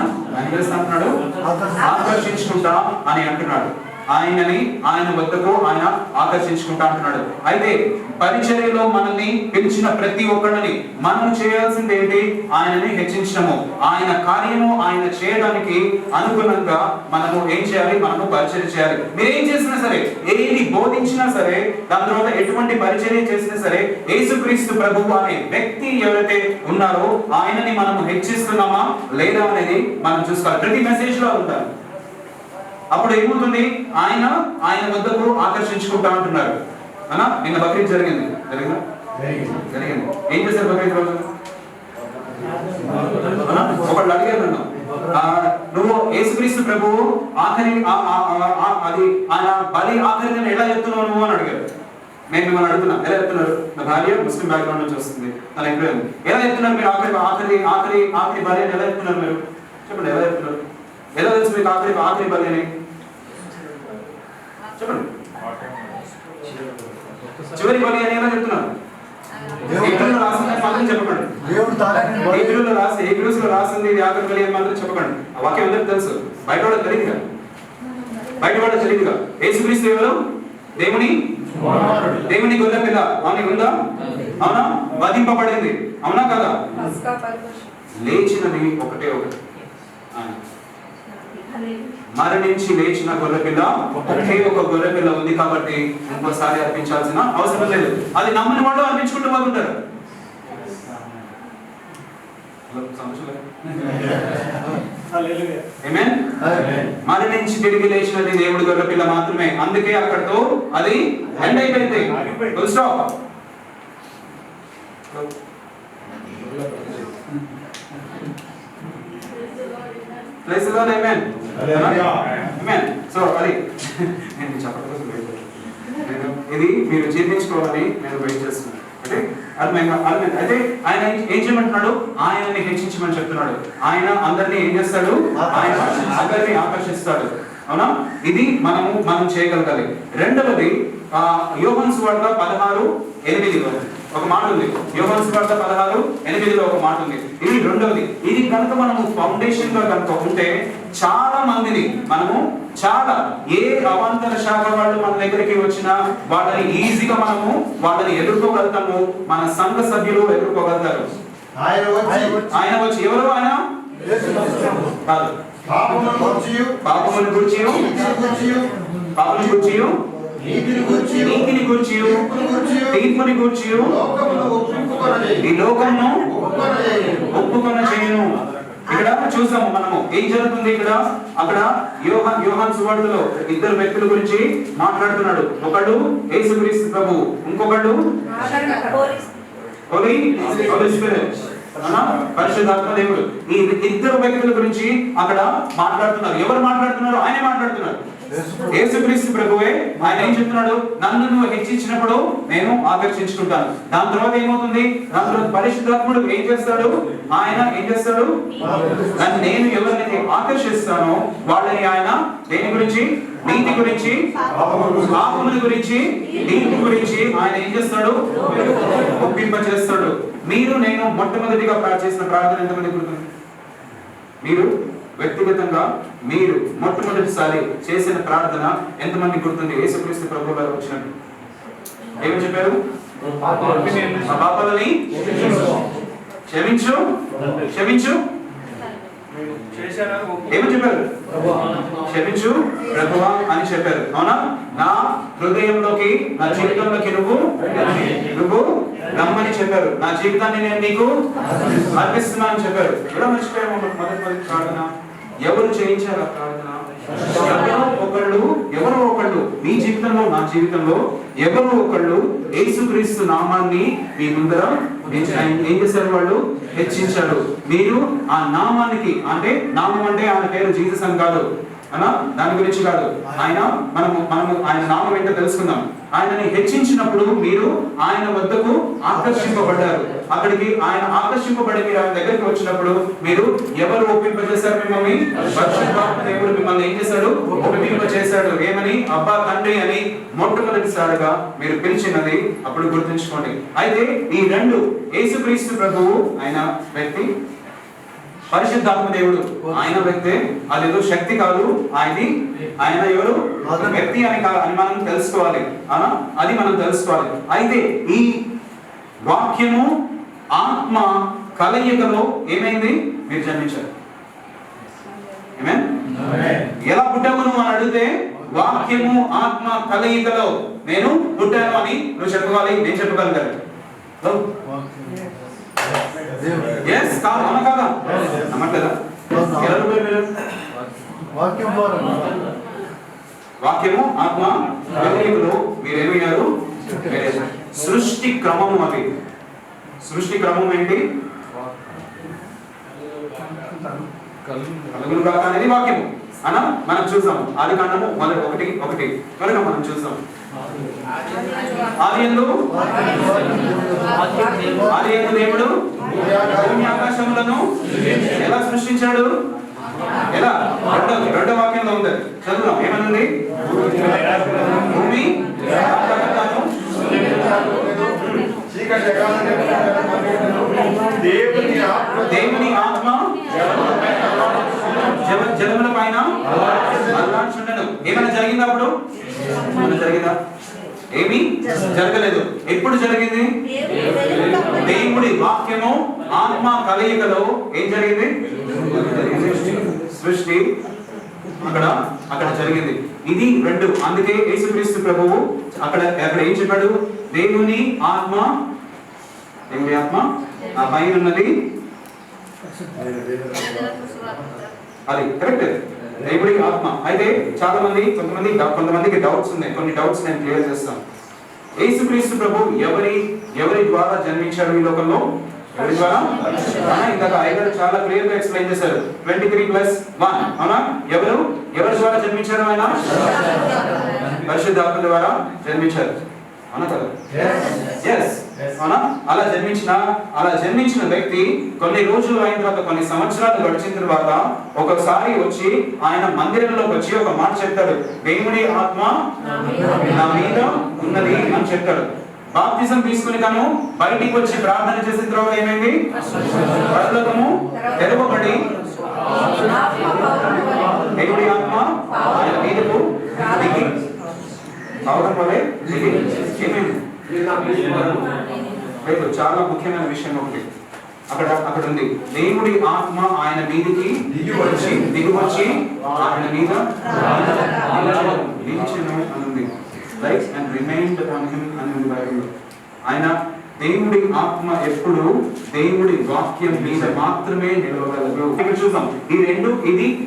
చేస్తా అంటున్నాడు, ఆకర్షించుకుంటా అని అంటున్నాడు. ఆయన వద్దకు ఆయన ఆకర్షించుకుంటా అంటున్నాడు. అయితే పరిచర్యలో మనల్ని పిలిచిన ప్రతి ఒక్కరిని మనం చేయాల్సింది ఏంటి? ఆయనని హెచ్చించడము. ఆయన కార్యము ఆయన చేయడానికి అనుగుణంగా మనము ఏం చేయాలి? మనము పరిచర్య చేయాలి. మీరేం చేసినా సరే, ఏది బోధించినా సరే, దాని తర్వాత ఎటువంటి పరిచర్య చేసినా సరే, యేసుక్రీస్తు ప్రభువు అనే వ్యక్తి ఎవరైతే ఉన్నారో ఆయనని మనము హెచ్చిస్తున్నామా లేదా అనేది మనం చూసుకోవాలి. ప్రతి మెసేజ్ లో ఉంటారు. అప్పుడు ఏమవుతుంది? ఆయన వద్దకు ఆకర్షించుకుంటా అంటున్నారు. అన్నా నిన్న బక్రీద్ జరిగింది. ఏం చేశారు బక్రీద్ రోజు? ఒకళ్ళు అడిగారు నన్ను, నువ్వు యేసుక్రీస్తు ప్రభువు అది ఆయన బలి ఆఖరిని ఎలా చెప్తున్నావు నువ్వు అని అడిగారు. నేను మిమ్మల్ని అడుగుతున్నా, ఎలా చెప్తున్నారు? నా భార్య ముస్లిం బ్యాక్గ్రౌండ్ నుంచి వస్తుంది, తన ఇంట్లో ఎలా చెప్తున్నారు మీరు? ఆఖరి బలి అని ఎలా చెప్తున్నారు మీరు? చెప్పండి, ఎలా చెప్తున్నారు? ఎలా తెలుసు మీకు ఆఖరి బలి అని? చెప్పండి. చివరి బలి అని ఎలా చెప్తున్నారు? హెబ్రీయులో రాసిందని మాత్రం చెప్పకండి. హెబ్రీయులో రాసింది ఇది ఆఖరి బలి అని మాత్రం చెప్పకండి. ఆ వాక్యం అందరికి తెలుసు, బయట వాళ్ళకి తెలియదుగా. యేసుక్రీస్తు ఎవరు? దేవుని గొర్రె పిల్ల. అవును, ఉందా? అవునా? వధింపబడింది, అవునా కదా? లేచినది ఒకటే ఒకటి, మరణించి లేచిన గొర్రెపిల్ల ఒకే ఒక గొర్రెపిల్ల ఉంది కాబట్టి ఇంకోసారి అర్పించాల్సిన అవసరం లేదు. అది నమ్మని వాళ్ళు అర్పించుకుంటూ పోతుంటారు. మరణించి తిరిగి లేచినది దేవుడి గొర్రెపిల్ల మాత్రమే. అందుకే అక్కడతో అది ఎండ్ అయిపోయింది. Full stop. Praise the Lord, amen. Amen. So అది నేను చెప్పడం ఇది మీరు జీర్ణించుకోవాలని నేను వెయిట్ చేస్తున్నాను. అంటే అర్థమైంది. అయితే ఆయన ఏం చేయమంటున్నాడు? ఆయనని హెచ్చించమని చెప్తున్నాడు. ఆయన అందరినీ ఏం చేస్తాడు? ఆయన అందరినీ ఆకర్షిస్తాడు. అవునా? ఇది మనం చేయగలగాలి. రెండవది యోహాను సువార్త 16:8 ఒక మాట ఉంది. యోహాను సువార్త 16:8 ఒక మాట ఉంది. ఇది రెండవది. ఇది కనుక మనము ఫౌండేషన్ గా కనుక ఉంటే చాలా మందిని ఏ అవాంతర శాఖ వాళ్ళు మన దగ్గరికి వచ్చినా వాళ్ళని ఈజీగా వాళ్ళని ఎదుర్కోగలుగుతాము. మన సంఘ సభ్యులు ఎదుర్కోగలుగుతారు. ఆయన వచ్చి ఎవరు? ఆయన పాపమును గుర్చియు నీతిని గూర్చి తీర్పుని గూర్చి ఈ లోకమును ఒప్పుకొన చేయను. ఇక్కడ చూసాము మనము ఏం జరుగుతుంది ఇక్కడ. అక్కడ యోహాను సువార్తలో ఇద్దరు వ్యక్తుల గురించి మాట్లాడుతున్నాడు. ఒకడు యేసుక్రీస్తు ప్రభు, ఇంకొకడు హోలీ స్పిరిట్, పరిశుద్ధాత్మ దేవుడు. ఈ ఇద్దరు వ్యక్తుల గురించి అక్కడ మాట్లాడుతున్నారు. ఎవరు మాట్లాడుతున్నారు? ఆయనే మాట్లాడుతున్నారు. యేసుక్రీస్తు ప్రభువే. ఆయన ఏం చెప్తున్నాడు? నన్ను నువ్వు హెచ్చించినప్పుడు నేను ఆకర్షించుకుంటాను. దాని తర్వాత ఏమవుతుంది? దాని తర్వాత పరిశుద్ధాత్ముడు ఏం చేస్తాడు? ఆయన ఏం చేస్తాడు? నేను ఎవరినైతే ఆకర్షిస్తానో వాళ్ళని ఆయన దేని గురించి? నీతి గురించి, పాపముల గురించి, తీర్పు గురించి ఆయన ఏం చేస్తాడు? ఒప్పింప చేస్తాడు. మీరు నేను మొట్టమొదటిగా చేసిన ప్రార్థన ఎంతమంది గుర్తుంది? మీరు వ్యక్తిగతంగా మీరు మొట్టమొదటిసారి చేసిన ప్రార్థన ఎంతమంది గుర్తుంది? యేసుక్రీస్తు ప్రభువు గారు వచ్చినట్టు ఏమని చెప్పారు? మా పాపాలని క్షమించు క్షమించు ఏమని చెప్పారు? క్షమించు ప్రభువా అని చెప్పారు. అవునా? నా హృదయంలోకి, నా జీవితంలోకి నువ్వు రమ్మని చెప్పారు. నా జీవితాన్ని నేను నీకు అర్పిస్తున్నా అని చెప్పారు. ఎలా మర్చిపోయాము మొదటి ప్రార్థన? ఎవరు చేయించారు ఆ ప్రార్థన? ఎవరో ఒకళ్ళు మీ జీవితంలో, నా జీవితంలో ఎవరో ఒకళ్ళు యేసుక్రీస్తు నామాన్ని మీ ముందర ఏం చేశారు? వాళ్ళు హెచ్చించారు. మీరు ఆ నామానికి, అంటే నామం అంటే ఆయన పేరు జీసస్ అని కాదు అనా, దాని గురించి కాదు. మనము ఆయన నామం ఏంటో తెలుసుకుందాం. ఆయనని హెచ్చించినప్పుడు మీరు ఆయన వద్దకు ఆకర్షింపబడ్డారు. అక్కడికి ఆయన ఆకర్షింపబడి మీరు ఆయన దగ్గరికి వచ్చినప్పుడు మీరు ఎవరు ఒప్పింపజేశారు? మిమ్మల్ని పరిశుద్ధాత్మ దేవుడు మిమ్మల్ని ఏం చేశాడు? ఒప్పింపజేశాడు. ఏమని? అబ్బా తండ్రి అని మొట్టమొదటిసారిగా మీరు పిలిచినది అప్పుడు గుర్తుంచుకోండి. అయితే ఈ రెండు, యేసుక్రీస్తు ప్రభువు ఆయన వ్యక్తి, పరిశుద్ధాత్మ దేవుడు ఆయన వ్యక్తే. అదేదో శక్తి కాదు. ఆయన ఎవరు? వ్యక్తి అని మనం తెలుసుకోవాలి. అది మనం తెలుసుకోవాలి. అయితే ఈ వాక్యము ఆత్మ కలయికలో ఏమైంది? మీరు జన్మించారు. ఎలా పుట్టావు నువ్వు అని అడిగితే, వాక్యము ఆత్మ కలయికలో నేను పుట్టాను అని నువ్వు చెప్పవాలి. నేను చెప్పగలిగాను. కాదా? నమ్మట్లేదా? వాక్యము ఆత్మ కలయికలో మీరేమయ్యారు? సృష్టి క్రమము. అది సృష్టి క్రమం ఏంటి? కలుగును గాక అనేది వాక్యము అనా మనం చూసాం. ఆది కాండము 1:1 కనుక మనం చూసాం. ఆదియందు దేవుడు భూమి ఆకాశములను ఎలా సృష్టించాడు? ఎలా? రెండో వాక్యంలో ఉంది, చదువుదాం. ఏమనుంది? భూమి దేవుని ఆత్మ జలముల పైన అల్లాడుచుండెను. ఏమైనా జరిగిందా? అప్పుడు ఏమైనా జరిగిందా? ఏమీ జరగలేదు. ఎప్పుడు జరిగింది? దేవుడి వాక్యము ఆత్మ కలయికలో ఏం జరిగింది? సృష్టి అక్కడ జరిగింది. ఇది రెండు. అందుకే యేసుక్రీస్తు ప్రభువు అక్కడ ఏం చెప్పాడు? దేవుని ఆత్మ ఆ పైన ఉన్నది. అది కరెక్ట్, దేవుడి ఆత్మ. అయితే చాలా మంది కొంతమందికి డౌట్స్ ఉన్నాయి. కొన్ని డౌట్స్ నేను క్లియర్ చేస్తాను. యేసుక్రీస్తు ప్రభు ఎవరి ద్వారా జన్మించాడు ఈ లోకంలో? ఎవరి ద్వారా? ఇందాక ఐదారు చాలా క్లియర్ గా ఎక్స్ప్లెయిన్ చేశారు. 23+1 అవునా? ఎవరి ద్వారా జన్మించారు? ఆయన పరిశుద్ధాత్మ ద్వారా జన్మించారు. అవునా కదా? అవునా? అలా జన్మించిన వ్యక్తి కొన్ని రోజులు అయిన తర్వాత, కొన్ని సంవత్సరాలు గడిచిన తర్వాత ఒకసారి వచ్చి ఆయన మందిరంలోకి వచ్చి ఒక మాట చెప్తాడు. దేవుడి ఆత్మ నా మీద ఉన్నది అని చెప్తాడు. బాప్తిజం తీసుకుని తను బయటికి వచ్చి ప్రార్థన చేసిన తర్వాత ఏమైంది? పరలోకము తెరవబడి దేవుడి ఆత్మ ఆయన మీదకు దిగి అవడం వల్లే ఏమైంది? లేదు, చాలా ముఖ్యమైన విషయం ఒకటి అక్కడ ఉంది. దేవుడి ఆత్మ ఆయన మీదికి దిగి వచ్చి ఆయన మీద నిలిచెను అని ఉంది. Life and remained on him అని ఉంది బైబిల్లో. ఆయన దేవుడి ఆత్మ ఎప్పుడు దేవుడి వాక్యం మీద మాత్రమే నిలవగలదు. ఇక్కడ చూద్దాం, ఈ రెండు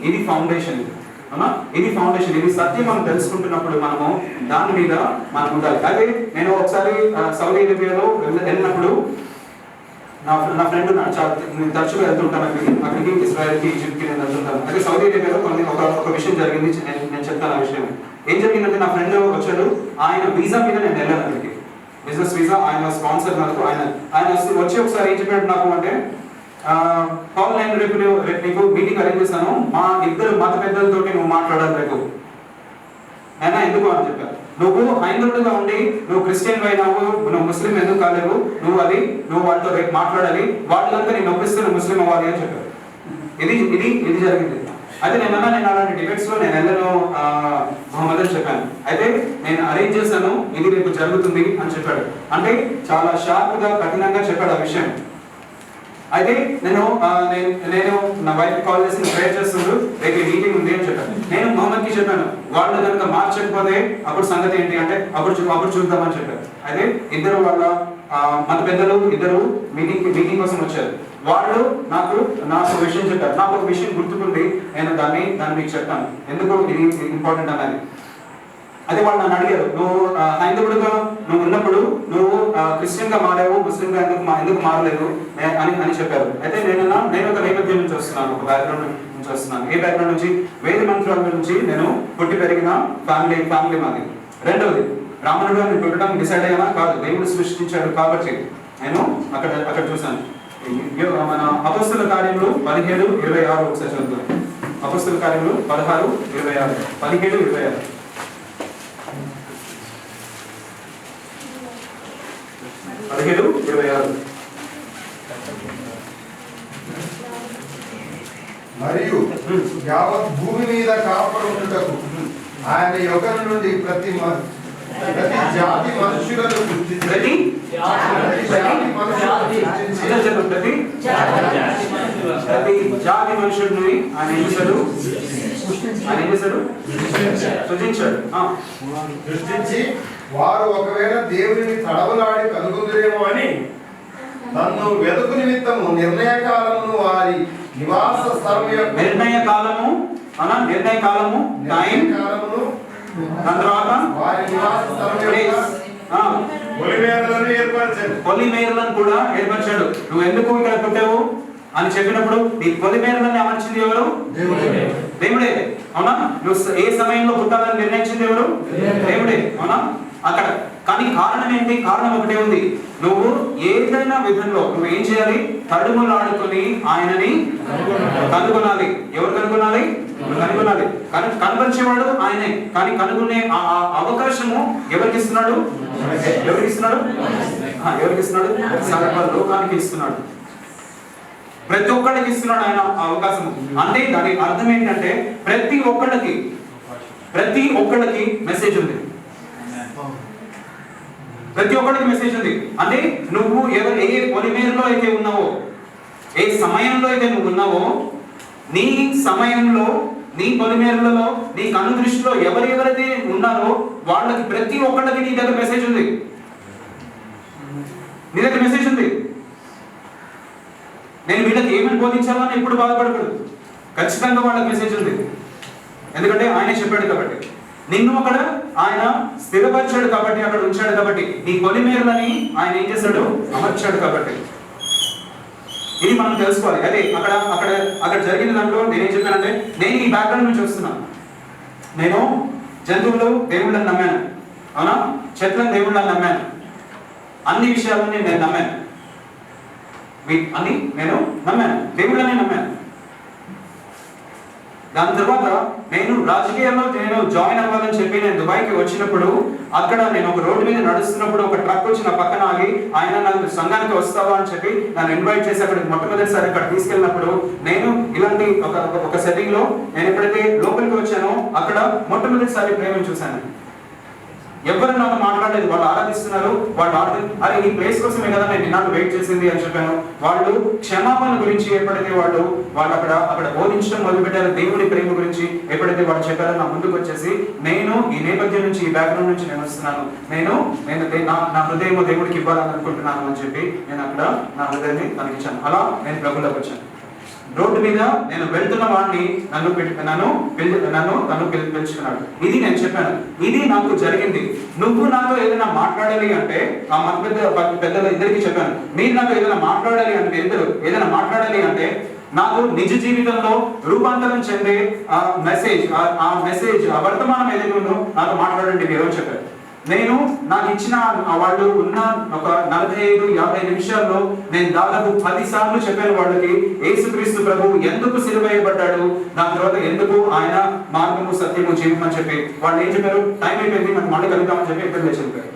ఇది ఫౌండేషన్, అవునా? ఇది ఫౌండేషన్, ఇది సత్యం మనం తెలుసుకుంటున్నప్పుడు మనము దాని మీద మనం ఉండాలి. అదే నేను ఒకసారి సౌదీ అరేబియాలో వెళ్ళినప్పుడు నా ఫ్రెండ్ నేను తరచుగా వెళ్తుంటాను అక్కడికి ఇజ్రాయెల్కి, ఈజిప్ట్కి నేను వెళ్తుంటాను. అయితే సౌదీ అరేబియాలో ఒక విషయం జరిగింది, నేను చెప్తాను ఆ విషయం. ఏం జరిగిందంటే నా ఫ్రెండ్ వచ్చాడు, ఆయన వీసా మీద నేను వెళ్ళాను అక్కడికి, బిజినెస్ వీసా. ఆయన స్పాన్సర్ నాకు. ఆయన వచ్చి ఒకసారి ఏం చెప్పాడు నాకు అంటే, పౌల్ నేను రేపు నీకు మీటింగ్ అరేంజ్ చేస్తాను, మా ఇద్దరు మత పెద్దలతో నువ్వు మాట్లాడాలి రేపు. అయినా ఎందుకు అని చెప్పారు, నువ్వు హైందవుడిగా ఉండి నువ్వు క్రిస్టియన్ అయినావు, నువ్వు ముస్లిం ఎందుకు కాలేవు, నువ్వు వాళ్ళతో రేపు మాట్లాడాలి, వాళ్ళంతా నేను ఒప్పిస్తే ముస్లిం అవ్వాలి అని చెప్పారు. ఇది జరిగింది. అయితే నేను అలాంటి డిబేట్స్ లో నేను వెళ్ళను మొహమ్మద్ అని చెప్పాను. అయితే నేను అరేంజ్ చేశాను, ఇది రేపు జరుగుతుంది అని చెప్పాడు. అంటే చాలా షార్ప్ గా కఠినంగా చెప్పాడు ఆ విషయం. అయితే నేను నా వైఫ్ కాల్ చేసి ప్రేయర్ చేస్తుండ్రు, రేపు మీటింగ్ ఉంది అని చెప్పాను. నేను మొహమ్మద్కి చెప్పాను, వాళ్ళు కనుక మార్చకపోతే అప్పుడు సంగతి ఏంటి అంటే అప్పుడు చూద్దామని చెప్పారు. అయితే ఇద్దరు వాళ్ళ మత పెద్దలు ఇద్దరు మీటింగ్ కోసం వచ్చారు. వాళ్ళు నాకు విషయం చెప్పారు. నాకు ఒక విషయం గుర్తుకుంది, నేను దాన్ని మీకు చెప్పాను, ఎందుకు ఇది ఇంపార్టెంట్ అన్నది. అదే వాళ్ళు నన్ను అడిగారు, నువ్వు హైందవుడిగా నువ్వు ఉన్నప్పుడు నువ్వు క్రిస్టియన్ గా మారావు, ముస్లిం గా ఎందుకు మారలేదు అని చెప్పారు. అయితే నేను ఒక నేపథ్యం నుంచి వస్తున్నాను, ఒక బ్యాక్గ్రౌండ్ నుంచి వస్తున్నాను. ఏ బ్యాక్గ్రౌండ్ నుంచి? వేద మంత్రాల నుంచి నేను పుట్టి పెరిగిన ఫ్యామిలీ మాది. రెండవది, బ్రాహ్మణుడు అని పుట్టడం డిసైడ్ అయ్యానా? కాదు, దేవుడు సృష్టించాడు కాబట్టి నేను అక్కడ చూశాను. మన అపొస్తలుల కార్యములు 17:26 ఒకసారి చదువుతాం. అపొస్తలుల కార్యములు 16:26, 17:26. మరియు యావత్ భూమి మీద కాపాడుటకు ఆయన యుగం నుండి ప్రతి జాతి మనుషులను ప్రతి జాతి మనుషుడిని ఆయన ఏం చేశాడు? సృష్టించి వారు ఒకవేళ దేవుని తడవలాడి కనుగొందురేమో అని నన్ను వెదుకు నిమిత్తము నిర్ణయ కాలమును వారి నివాస స్థలం యొక్క నిర్ణయ కాలము టైం కాలమును తర్వాత వారి నివాస స్థలం యొక్క పొలిమేరలను కూడా ఏర్పరిచాడు. నువ్వు ఎందుకు ఇక్కడ పుట్టావు అని చెప్పినప్పుడు నీ పొలిమేరలను అమర్చింది ఎవరు? దేవుడే. అవునా? నువ్వు ఏ సమయంలో పుట్టాలని నిర్ణయించింది ఎవరు? దేవుడే. అవునా? అక్కడ కానీ కారణం ఏంటి? కారణం ఒకటే ఉంది, నువ్వు ఏదైనా విధంలో నువ్వు ఏం చేయాలి? తడుములాడుకొని ఆయనని కనుగొనాలి. ఎవరు కనుగొనాలి? కనుగొనాలి. కనుగొనేవాడు ఆయనే. కానీ కనుగొనే అవకాశము ఎవరికి ఇస్తున్నాడు? ఎవరికి ఇస్తున్నాడు? సర్వలోకానికి ఇస్తున్నాడు. ప్రతి ఒక్కళ్ళకి ఇస్తున్నాడు ఆయన అవకాశం. అంటే దాని అర్థం ఏంటంటే ప్రతి ఒక్కళ్ళకి మెసేజ్ ఉంది. ప్రతి ఒక్కరికి మెసేజ్ ఉంది. అంటే నువ్వు ఏ పొలిమేరలో అయితే ఉన్నావో, ఏ సమయంలో అయితే నువ్వు ఉన్నావో, నీ సమయంలో నీ పొలిమేరలలో నీ కన్ను దృష్టిలో ఎవరైతే ఉన్నారో వాళ్ళకి ప్రతి ఒక్కళ్ళకి నీ దగ్గర మెసేజ్ ఉంది. నీ దగ్గర మెసేజ్ ఉంది. నేను వీళ్ళకి ఏమని బోధించాలని ఎప్పుడు బాధపడకూడదు. ఖచ్చితంగా వాళ్ళకి మెసేజ్ ఉంది. ఎందుకంటే ఆయనే చెప్పాడు కాబట్టి. నిన్ను అక్కడ ఆయన స్థిరపరిచాడు కాబట్టి, అక్కడ ఉంచాడు కాబట్టి, నీ పొలిమేరలని ఆయన ఏం చేశాడు? అమర్చాడు కాబట్టి. ఇది మనం తెలుసుకోవాలి. అదే అక్కడ జరిగిన దాంట్లో నేనేం చెప్పానంటే, నేను ఈ బ్యాక్గ్రౌండ్ నుంచి వస్తున్నాను. నేను జంతువులు దేవుళ్ళని నమ్మాను, అవునా? చెట్లను దేవుళ్ళని నమ్మాను, అన్ని విషయాలని నేను నమ్మాను, నేను నమ్మాను, దేవుళ్ళని నమ్మాను. దాని తర్వాత నేను రాజకీయాల్లో జాయిన్ అవ్వాలని చెప్పి నేను దుబాయ్కి వచ్చినప్పుడు, అక్కడ నేను ఒక రోడ్డు మీద నడుస్తున్నప్పుడు ఒక ట్రక్ వచ్చి నా పక్కన ఆగి, ఆయన నన్ను సంఘానికి వస్తావా అని చెప్పి నన్ను ఇన్వైట్ చేసి అక్కడికి మొట్టమొదటిసారి అక్కడ తీసుకెళ్ళినప్పుడు, నేను ఇలాంటి ఒక సెట్టింగ్ లో నేను ఎప్పుడైతే లోపలికి వచ్చానో అక్కడ మొట్టమొదటిసారి ప్రేమను చూశాను. ఎవరు నాతో మాట్లాడలేదు. వాళ్ళు ఆరాధిస్తున్నారు, వాళ్ళు అరే ఈ ప్లేస్ కోసమే కదా నేను నిన్నాడు వెయిట్ చేసింది అని చెప్పాను. వాళ్ళు క్షమాపణ గురించి ఎప్పుడైతే వాళ్ళు అక్కడ బోధించడం మొదలుపెట్టారు, దేవుడి ప్రేమ గురించి ఎప్పుడైతే వాళ్ళు చెప్పారో నా ముందుకు వచ్చేసి నేను ఈ నేపథ్యం నుంచి, ఈ బ్యాక్గ్రౌండ్ నుంచి నేను వస్తున్నాను, నేను నా హృదయం దేవుడికి ఇవ్వాలని అనుకుంటున్నాను అని చెప్పి నేను అక్కడ నా హృదయాన్ని తనకి ఇచ్చాను. అలా నేను ప్రభువులోకి వచ్చాను. రోడ్డు మీద నేను వెళ్తున్న వాడిని తను పిలుచుకున్నాడు. ఇది నేను చెప్పాను, ఇది నాకు జరిగింది. నువ్వు నాతో ఏదైనా మాట్లాడాలి అంటే ఆ పెద్దలు ఇద్దరికి చెప్పాను, మీరు నాతో ఏదైనా మాట్లాడాలి అంటే ఏదైనా మాట్లాడాలి అంటే నాకు నిజ జీవితంలో రూపాంతరం చెందే ఆ మెసేజ్ ఆ వర్తమానం ఏదైతే ఉందో నాతో మాట్లాడండి మీరు అని చెప్పారు. నేను నాకు ఇచ్చిన వాళ్ళు ఉన్న ఒక 45-50 నిమిషాల్లో నేను దాదాపు 10 సార్లు చెప్పాను వాళ్ళకి యేసుక్రీస్తు ప్రభువు ఎందుకు సిలువేయబడ్డాడు, దాని తర్వాత ఎందుకు ఆయన మార్గము సత్యము జీవం అని చెప్పి. వాళ్ళు ఏం చెప్పారు, టైం అయిపోయింది మనం మళ్ళీ కలుగుతామని చెప్పి ఇద్దరు చెప్పారు.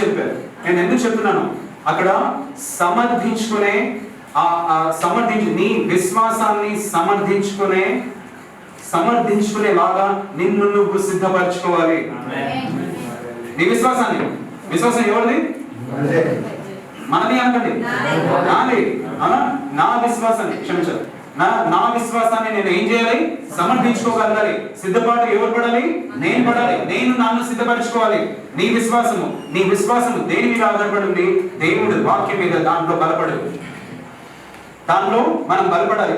చెప్పారు. నేను ఎందుకు చెప్తున్నాను, అక్కడ నీ విశ్వాసాన్ని సమర్థించుకునేలాగా నిన్ను నువ్వు సిద్ధపరచుకోవాలి. నీ విశ్వాసం ఎవరిది? మనది అనకండి, నాది. నా విశ్వాసాన్ని క్షమించాలి, నా విశ్వాసాన్ని నేను ఏం చేయాలి, సమర్థించుకోగలగాలి. సిద్ధపాటు ఎవరు పడాలి? నేను పడాలి. నేను నన్ను సిద్ధపరచుకోవాలి. నీ విశ్వాసము దేని మీద ఆధారపడింది? దేవుడి వాక్యం మీద. దాంట్లో మనం బలపడాలి.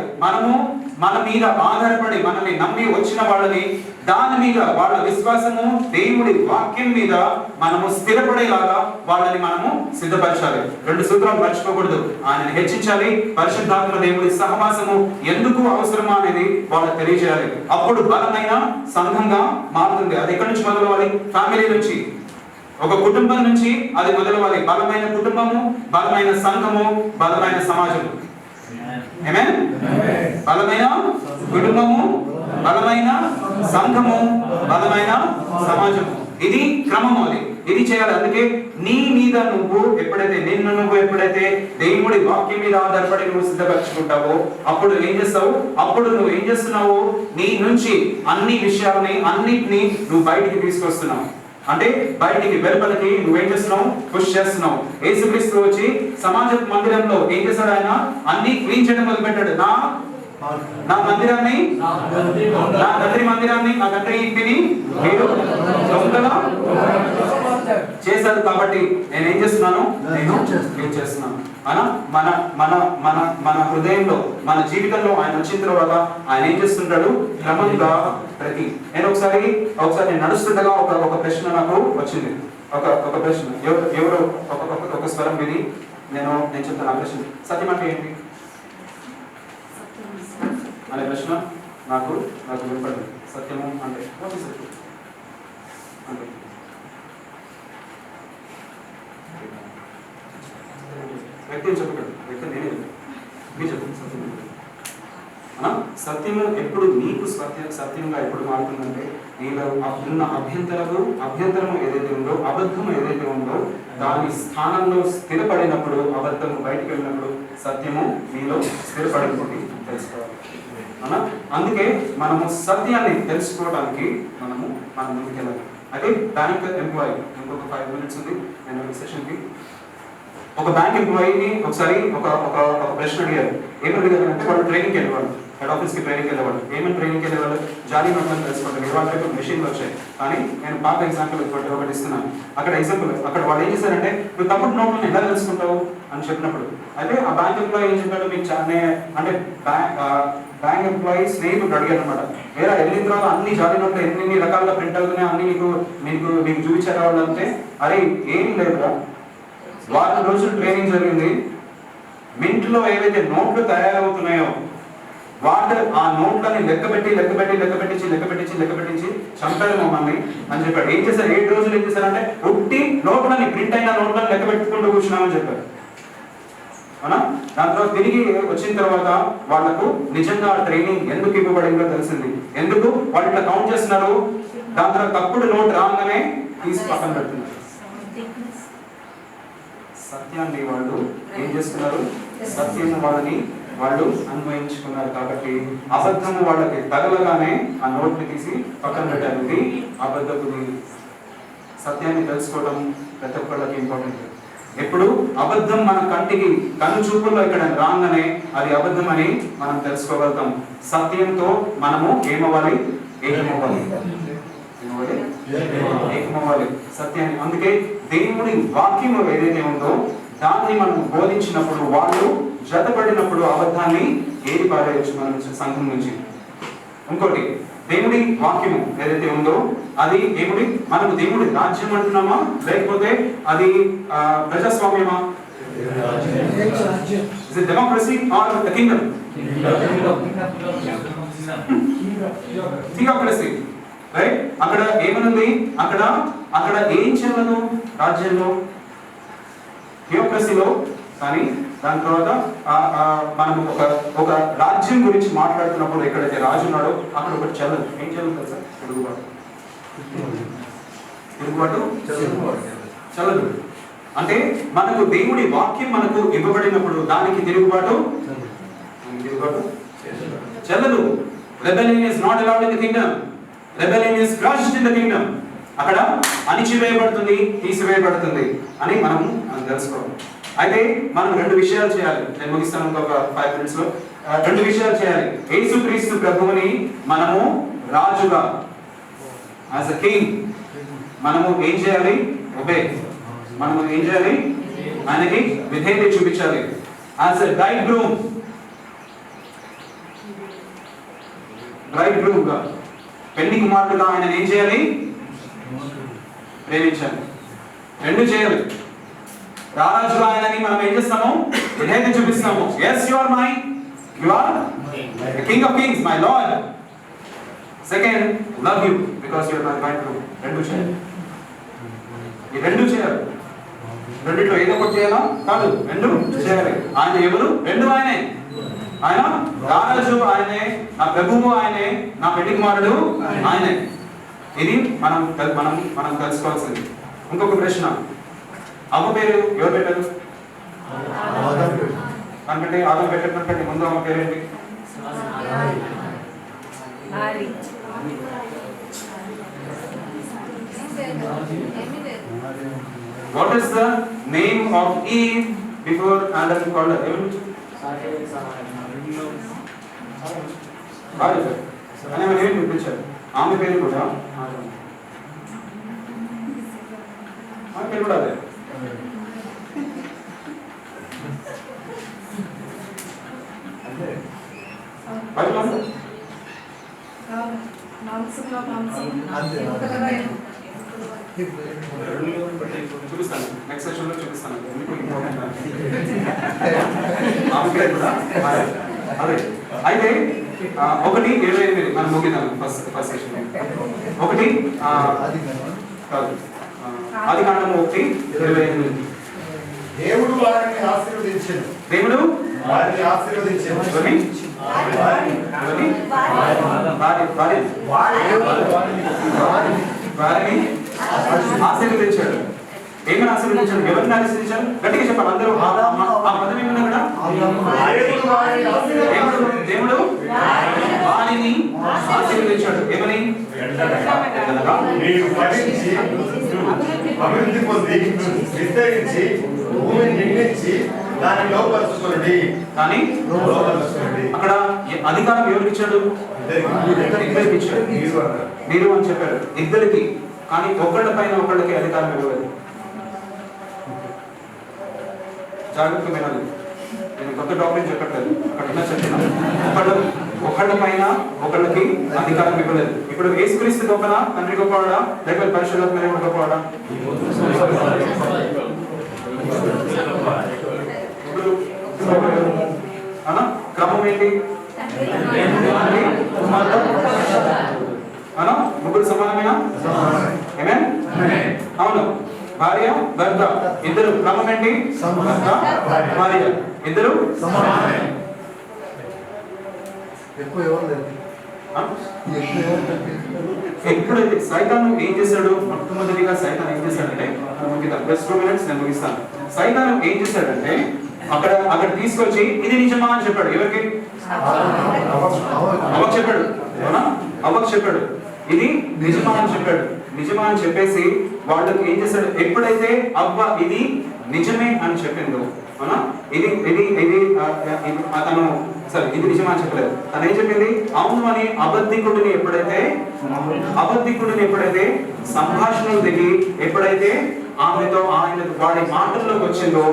మన మీద ఆధారపడి మనల్ని నమ్మి వచ్చిన వాళ్ళని దాని మీద వాళ్ళ విశ్వాసము దేవుడి వాక్యం మీద మనము స్థిరపడేలాగా వాళ్ళని మనము సిద్ధపరచాలి. 2 సూత్రాలు మర్చిపోకూడదు. ఆయనని హెచ్చించాలి, పరిశుద్ధాత్మ దేవుడి సహవాసము ఎందుకు అవసరమా అనేది వాళ్ళకి తెలియజేయాలి. అప్పుడు బలమైన సంఘంగా మారుతుంది. అది ఎక్కడి నుంచి మొదలవ్వాలి? ఫ్యామిలీ నుంచి, ఒక కుటుంబం నుంచి అది మొదలవ్వాలి. బలమైన కుటుంబము, బలమైన సంఘము, బలమైన సమాజము. ఆమేన్. బలమైన కుటుంబము, బలమైన సంఘము, బలమైన సమాజము. ఇది క్రమము. ఇది చేయాలి. అందుకే నీ మీద నువ్వు ఎప్పుడైతే దేవుడి వాక్యం మీద ఆధారపడి నువ్వు సిద్ధపరచుకుంటావో అప్పుడు నువ్వు ఏం చేస్తున్నావు, నీ నుంచి అన్ని విషయాలని అన్నిటినీ నువ్వు బయటికి తీసుకొస్తున్నావు. అంటే బయటికి వెలుపలికి నువ్వేం చేస్తున్నావు, పుష్ చేస్తున్నావు. యేసుక్రీస్తు వచ్చి సమాజ మందిరంలో ఏం చేశాడు? ఆయన అన్ని క్లీన్ చేయడం మొదలుపెట్టాడు. నా మందిరాన్ని, నా తండ్రి ఇంటిని మీరు దొంగలా చేశారు. కాబట్టి నేనేం చేస్తున్నాను, నేను క్లీన్ చేస్తున్నాను. మన హృదయంలో, మన జీవితంలో ఆయన వచ్చిన తర్వాత ఆయన ఏం చేస్తుంటాడు, క్రమంగా నేను ఒకసారి నేను నడుస్తుండగా ఒక ప్రశ్న నాకు వచ్చింది. ఒక ప్రశ్న ఎవరు ఒక స్వరం విని నేను చెప్తాను. ఆ ప్రశ్న సత్యం అంటే ఏంటి అనే ప్రశ్న నాకు వినపడింది. సత్యము అంటే అంటే వ్యక్తిని చెప్పకండి, వ్యక్తి నేనే మీరు చెప్పండి. సత్యము ఎప్పుడు నీకు సత్యంగా ఎప్పుడు మారుతుందంటే నీలో ఉన్న అభ్యంతరము ఏదైతే ఉందో, అబద్ధము ఏదైతే ఉందో దాని స్థానంలో స్థిరపడినప్పుడు, అబద్ధము బయటికి వెళ్ళినప్పుడు సత్యము నీలో స్థిరపడినప్పుడు తెలుసుకోవాలి. అందుకే మనము సత్యాన్ని తెలుసుకోవడానికి మనం ముందుకెళ్ళాలి. అదే బ్యాంక్ ఎంప్లాయీ, ఇంకొక 5 minutes ఉంది నేను సెషన్కి. ఒక బ్యాంక్ ఎంప్లాయీని ఒకసారి ఒక ప్రశ్న అడిగారు. ఏమని అడిగారంటే వాళ్ళు ట్రైనింగ్కి వెళ్ళేవాళ్ళు, హెడ్ ఆఫీస్కి ట్రైనింగ్కి వెళ్ళేవాళ్ళు. ఏమని ట్రైనింగ్కి వెళ్ళేవాళ్ళు? జాలీ నోట్లను తెలుసుకుంటారు. ఇవాళ రేపు మెషిన్లు వచ్చాయి. కానీ నేను పాత ఎగ్జాంపుల్ ఒకటి ఇస్తున్నాను. అక్కడ వాళ్ళు ఏం చేశారంటే, నువ్వు తప్పుడు నోట్లను ఎలా తెలుసుకుంటావు అని చెప్పినప్పుడు అయితే ఆ బ్యాంక్ ఎంప్లాయీ ఏం చెప్పాడు, మీకు అంటే బ్యాంక్ ఎంప్లాయీ స్నేహితుడు అడిగారు అనమాట. వేరే వెళ్ళిన తర్వాత అన్ని జాలీ నోట్లు ఎన్ని రకాలుగా ప్రింట్ అవుతున్నాయి అన్ని మీకు చూపించారా వాళ్ళు అంటే, అరే ఏం లేదురా, 4 రోజులు ట్రైనింగ్ జరిగింది. మింట్లో ఏవైతే నోట్లు తయారవుతున్నాయో ఆ నోట్లని లెక్కపెట్టించి చంపారు మమ్మల్ని అని చెప్పాడు. ఏం చేశారు? 7 రోజులు ఏం చేశారంటే ఉట్టి నోట్లని, ప్రింట్ అయిన నోట్లను లెక్క పెట్టుకుంటూ కూర్చున్నామని చెప్పారు. అవునా? దాని తర్వాత తిరిగి వచ్చిన తర్వాత వాళ్లకు నిజంగా ట్రైనింగ్ ఎందుకు ఇవ్వబడిందో తెలిసింది. ఎందుకు వాళ్ళు ఇట్లా కౌంట్ చేస్తున్నారు, దాని తర్వాత తప్పుడు నోట్ రాగానే తీసి పక్కన పెడుతున్నారు. సత్యాన్ని వాళ్ళు ఏం చేస్తున్నారు? సత్యం వాళ్ళని వాళ్ళు అన్వయించుకున్నారు. కాబట్టి అబద్ధము వాళ్ళకి తగలగానే ఆ నోట్ని తీసి పక్కన పెట్టారు. ఇది అబద్ధపుది. సత్యాన్ని తెలుసుకోవడం ప్రతి ఒక్కళ్ళకి ఇంపార్టెంట్. ఎప్పుడు అబద్ధం మన కంటికి కన్ను చూపుల్లో ఇక్కడ రాగానే అది అబద్ధం అని మనం తెలుసుకోగలుగుతాం. సత్యంతో మనము ఏమవ్వాలి? ఏకమవ్వాలి. సత్యాన్ని. అందుకే దేవుడి వాక్యం ఏదైతే ఉందో దాన్ని మనం బోధించినప్పుడు, వాళ్ళు జతపడినప్పుడు అబద్ధాన్ని ఏది పారేయచ్చు మన సంఘం నుంచి. ఇంకోటి, దేవుడి వాక్యము ఏదైతే ఉందో అది దేవుడి, మనకు దేవుడి రాజ్యం అంటున్నామా లేకపోతే అది ప్రజాస్వామ్యమా? Is it democracy or the kingdom? Theocracy. Right? అక్కడ ఏమనుంది? అక్కడ ఏం చెల్లదు రాజ్యంలో? థియోక్రసీలో. కానీ దాని తర్వాత మనం ఒక రాజ్యం గురించి మాట్లాడుతున్నప్పుడు ఎక్కడైతే రాజు ఉన్నాడో అక్కడ ఒకటి చెల్లదు. ఏం చెల్లదు తెలుసా? తిరుగుబాటు చెల్లదు. అంటే మనకు దేవుడి వాక్యం మనకు ఇవ్వబడినప్పుడు దానికి తిరుగుబాటు చెల్లదు. Rebellion is not allowed in the kingdom. Rebellion is crushed in the kingdom. అక్కడ అణిచివేయబడుతుంది, తీసివేయబడుతుంది అని మనం తెలుసుకోవాలి. అయితే మనం రెండు విషయాలు చేయాలి. నేను ముగిస్తాను ఇంకొక 5 minutes లో. రెండు విషయాలు చేయాలి. యేసుక్రీస్తు ప్రభువుని మనము రాజుగా, యాజ్ అ కింగ్, మనము ఏం చేయాలి? ఒబే. మనము ఏం చేయాలి? ఆయనకి విధేయత చూపించాలి. యాజ్ అ బ్రైడ్ గ్రూమ్ గా, పెళ్లి కుమారుడుగా ఆయన ఏం చేయాలి? ప్రేమించాలి. రెండు చేయాలి. రారాజుగా ఆయనని మనం ఏం చేస్తాము? విధేయత చూపిస్తాము. yes you are the king of kings, my lord. Second, love you because you are my bridegroom. రెండు చేయాలి. ఈ రెండు చేయాలి. రెండిట్లో ఏదో ఒకటి చేయాలా? కాదు, రెండు చేయాలి. ఆయన ఎవరు? రెండు ఆయనే. ఆయన రారాజు ఆయనే, నా ప్రభువు ఆయనే, నా పెళ్లి కుమారుడు ఆయనే. ఇది మనం తెలుసుకోవాల్సింది. ఇంకొక ప్రశ్న, అమ్మ పేరు ఎవరు పెట్టారు? కనుకంటే ఆదం పెట్టకంటే ముందు అమ్మ పేరేంటి? What is the name of Eve before Adam called her? ఆమె పేరు కూడా అదే. చూపిస్తాను, నెక్స్ట్ సెషన్ లో చూపిస్తాను. అదే. అయితే 1:28 మనం ముగిద్దాం ఫస్ట్ సెషన్. 1:28 దేవుడు వారిని ఆశీర్వదించెను. దేవుడు వారిని ఆశీర్వదించెను. వారిని ఆశీర్వదించాడు. ఏమని ఆశీర్వదించాడు? ఎవరిని ఆశీర్వదించాడు? గట్టిగా చెప్పాలి అందరూ. ఆ పదం ఏమన్నా కూడా దేవుడు వారిని ఆశీర్వదించాడు. ఏమని? అభివృద్ధి పొంది విస్తరించి భూమిని నిర్మించి దాన్ని లోపరుచుకోండి. కానీ అక్కడ అధికారం ఎవరికి ఇచ్చాడు? ఇద్దరికి ఇచ్చాడు. మీరు అని చెప్పాడు, ఇద్దరికి. కానీ ఒకళ్ళ పైన ఒకళ్ళకి అధికారం ఇవ్వలేదు. జాగ్రత్తగా వినాలి. నేను కొత్త డాక్యుమెంట్ చెప్పట్లేదు, అక్కడ ఉన్న చెప్పిన ఒకళ్ళ పైన ఒకళ్ళకి అధికారం ఇవ్వలేదు. ఇప్పుడు యేసుక్రీస్తు గొప్పనా? తండ్రి గొప్పవాడా? లేకపోతే పరిశుద్ధాత్మ దేవుడు గొప్పవాడా? అనా క్రమం ఏంటి? అనా ముగ్గురు సమానమేనా? అవును. భార్య భర్త ఇద్దరు. క్రమం ఏంటి? భర్త భార్య ఇద్దరు. ఎప్పుడైతే సైతాను ఏం చేశాడు? మొట్టమొదటిగా సైతాను ఏం చేశాడంటే, ప్లస్ 2 minutes నేను ముగిస్తాను. సైతాను ఏం చేశాడంటే అక్కడ తీసుకొచ్చి ఇది నిజమా అని చెప్పాడు. ఎవరికి? అవ్వకు చెప్పాడు. అవునా? అవ్వకు చెప్పాడు ఇది నిజమా అని చెప్పాడు. నిజమా అని చెప్పేసి వాళ్ళకి ఏం చేశాడు? ఎప్పుడైతే అవ్వ ఇది నిజమే అని చెప్పిందో, అవునా, ఇది ఇది ఇది అతను సరే ఇది నిజమా అని చెప్పలేదు. తను ఏం చెప్పింది? అవును అని అబద్ధికుడిని ఎప్పుడైతే సంభాషణలు దిగి ఎప్పుడైతే ఆమెతో వాడి మాటల్లోకి వచ్చిందో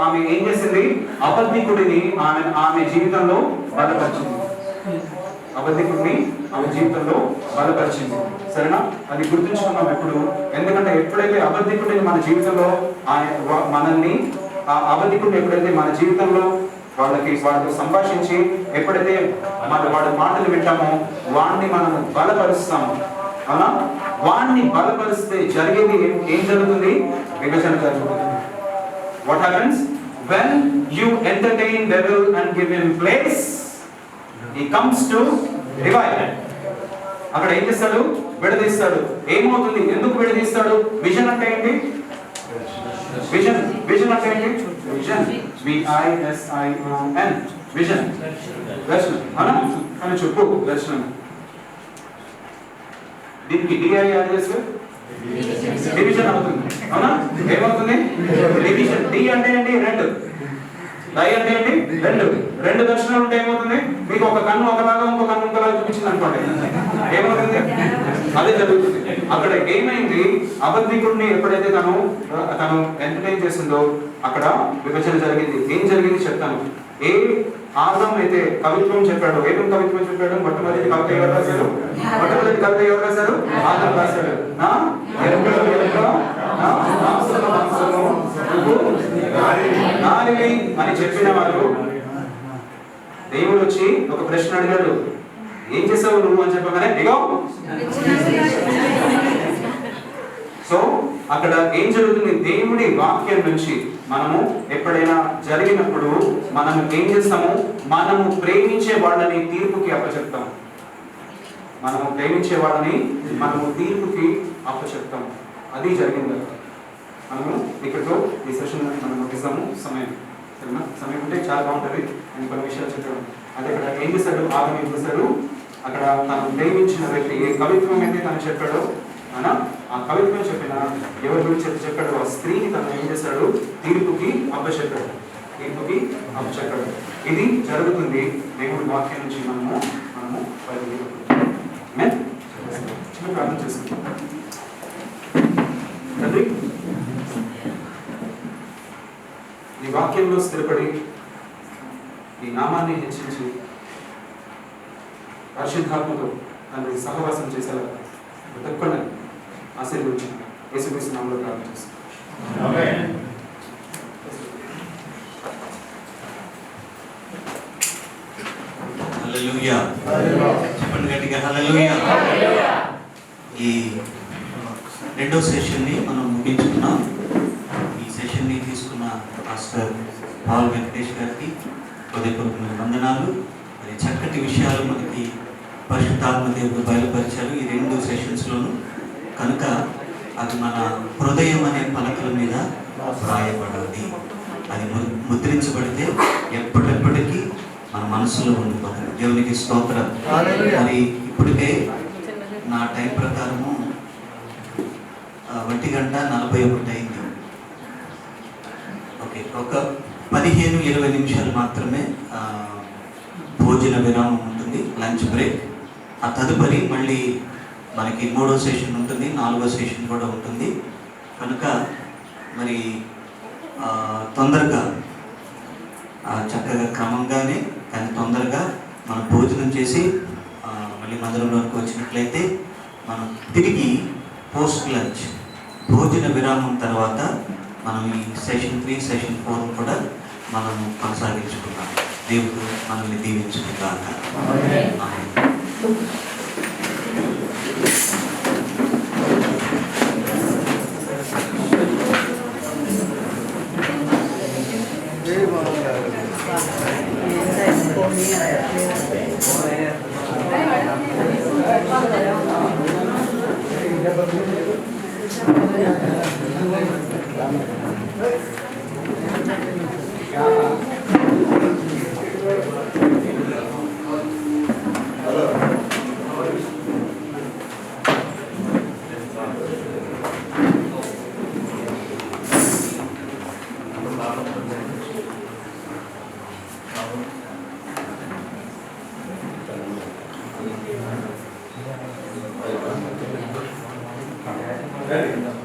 ఆమె ఏం చేసింది? అబద్ధికుడిని ఆమె జీవితంలో బలపరిచింది. అబద్ధికుడిని ఆమె జీవితంలో బలపరిచింది. సరేనా? అది గుర్తుంచుకున్నాం ఎప్పుడు. ఎందుకంటే ఎప్పుడైతే అబద్ధికుడిని మన జీవితంలో మనల్ని అబద్ధికుడిని ఎప్పుడైతే మన జీవితంలో వాళ్ళతో సంభాషించి ఎప్పుడైతే వాడి మాటలు వింటామో వాడిని మనం బలపరుస్తాము. అవునా? వాడిని బలపరిస్తే జరిగేది ఏం జరుగుతుంది? విభజన జరుగుతుంది. What happens when you entertain devil and give him place? He comes to divide. అక్కడ ఏం చేస్తాడు? విడదీస్తాడు. ఏమవుతుంది? ఎందుకు విడదీస్తాడు? విజన్ అంటే ఏంటి? విజన్ అంటే ఏంటి? విజన్ VISION విజన్ దర్శనం. అవునా? అని చెప్పు దర్శనం. దీనికి DI యాడ్ చేస్తే డివిజన్ అవుతుంది. అవునా? ఏమవుతుంది? డివిజన్. D అంటే ఏంటి? రెండు. దయ అంటే ఏంటి? రెండు దర్శనాలు ఉంటే ఏమవుతుంది? మీకు ఒక కన్ను ఒకలాగా ఇంకో కన్ను ఇంకోలాగా చూపించింది అనుకోండి, ఏమవుతుంది? అదే జరుగుతుంది. అక్కడ ఏమైంది? అబద్ధికుడిని ఎప్పుడైతే తను ఎంటర్టైన్ చేసిందో అక్కడ విభజన జరిగింది. ఏం జరిగింది చెప్తాను. ఏ ఆదాం అయితే కవిత్వం చెప్పాడు, ఏమేమి కవిత్వం చెప్పాడు? మొట్టమొదటి కవిత ఎవరు రాశారు? ఆదాం రాశాడు. నారిని అని చెప్పిన వారు దేవుడు వచ్చి ఒక ప్రశ్న అడిగాడు, ఏం చేసావు నువ్వు అని చెప్పగానే ఇగో. సో అక్కడ ఏం జరుగుతుంది? దేవుడి వాక్యం నుంచి మనము ఎప్పుడైనా జరిగినప్పుడు మనం ఏం చేస్తాము? మనము ప్రేమించే వాళ్ళని తీర్పుకి అప్పచెప్తాము. మనము తీర్పుకి అప్పచెప్తాము. అది జరిగింది. మనము ఇక్కడితో ఈ సెషన్ మనం ముగిస్తాము. సమయం ఉంటే చాలా బాగుంటుంది. నేను కొన్ని విషయాలు చెప్పాను. అదే ఇక్కడ ఏం చేశాడు? ఆదాం ఏం చేశాడు? అక్కడ తను ప్రేమించిన వ్యక్తి ఏ కవిత్వం అయితే తను చెప్పాడో, అనా ఆ కవిత్వం చెప్పిన ఎవరి గురించి చెప్పాడో ఆ స్త్రీని తను ఏం చేశాడు? తీర్పుకి అప్పచెప్పాడు. ఇది జరుగుతుంది దేవుడి వాక్యం నుంచి మనము చిన్న ప్రార్థన చేసుకుంటాం. తండ్రి, ఈ వాక్యంలో స్థిరపడి ఈ నామాన్ని హెచ్చించి పరిశుద్ధాత్మతో తండ్రి సహవాసం చేసేలా తప్పకుండా ఆశీర్వదించి యేసుక్రీస్తు నామములో ప్రార్థన చేస్తాం. హల్లెలూయా. చెప్పండి గట్టిగా హల్లెలూయా. ఈ రెండో సెషన్ని మనం ముగించుకున్నాం. ఈ సెషన్ని తీసుకున్న పాస్టర్ పాల్ వెంకటేష్ గారికి హృదయపూర్వకమైన వందనాలు. మరి చక్కటి విషయాలు మనకి పరిశుద్ధాత్మ దేవుడు బయలుపరిచారు ఈ రెండు సెషన్స్లోనూ. కనుక అది మన హృదయం అనే పలకల మీద వ్రాయబడాలి. అది ముద్రించబడితే ఎప్పటికీ మన మనసులో ఉండిపోతుంది. దేవునికి స్తోత్రం. మరి ఇప్పటికే నా టైం ప్రకారము 1:41 అయింది. ఓకే, ఒక 15-20 నిమిషాలు మాత్రమే భోజన విరామం ఉంటుంది, లంచ్ బ్రేక్. ఆ తదుపరి మళ్ళీ మనకి 3వ సెషన్ ఉంటుంది, 4వ సెషన్ కూడా ఉంటుంది. కనుక మరి తొందరగా చక్కగా క్రమంగానే కానీ తొందరగా మనం భోజనం చేసి మళ్ళీ మందిరంలోకి వచ్చినట్లయితే మనం తిరిగి పోస్ట్ లంచ్ భోజన విరామం తర్వాత మనం ఈ సెషన్ 3, సెషన్ 4 కూడా మనం కొనసాగించుకున్నాం. దేవుడు మనల్ని దీవించుకుందాక. Ready?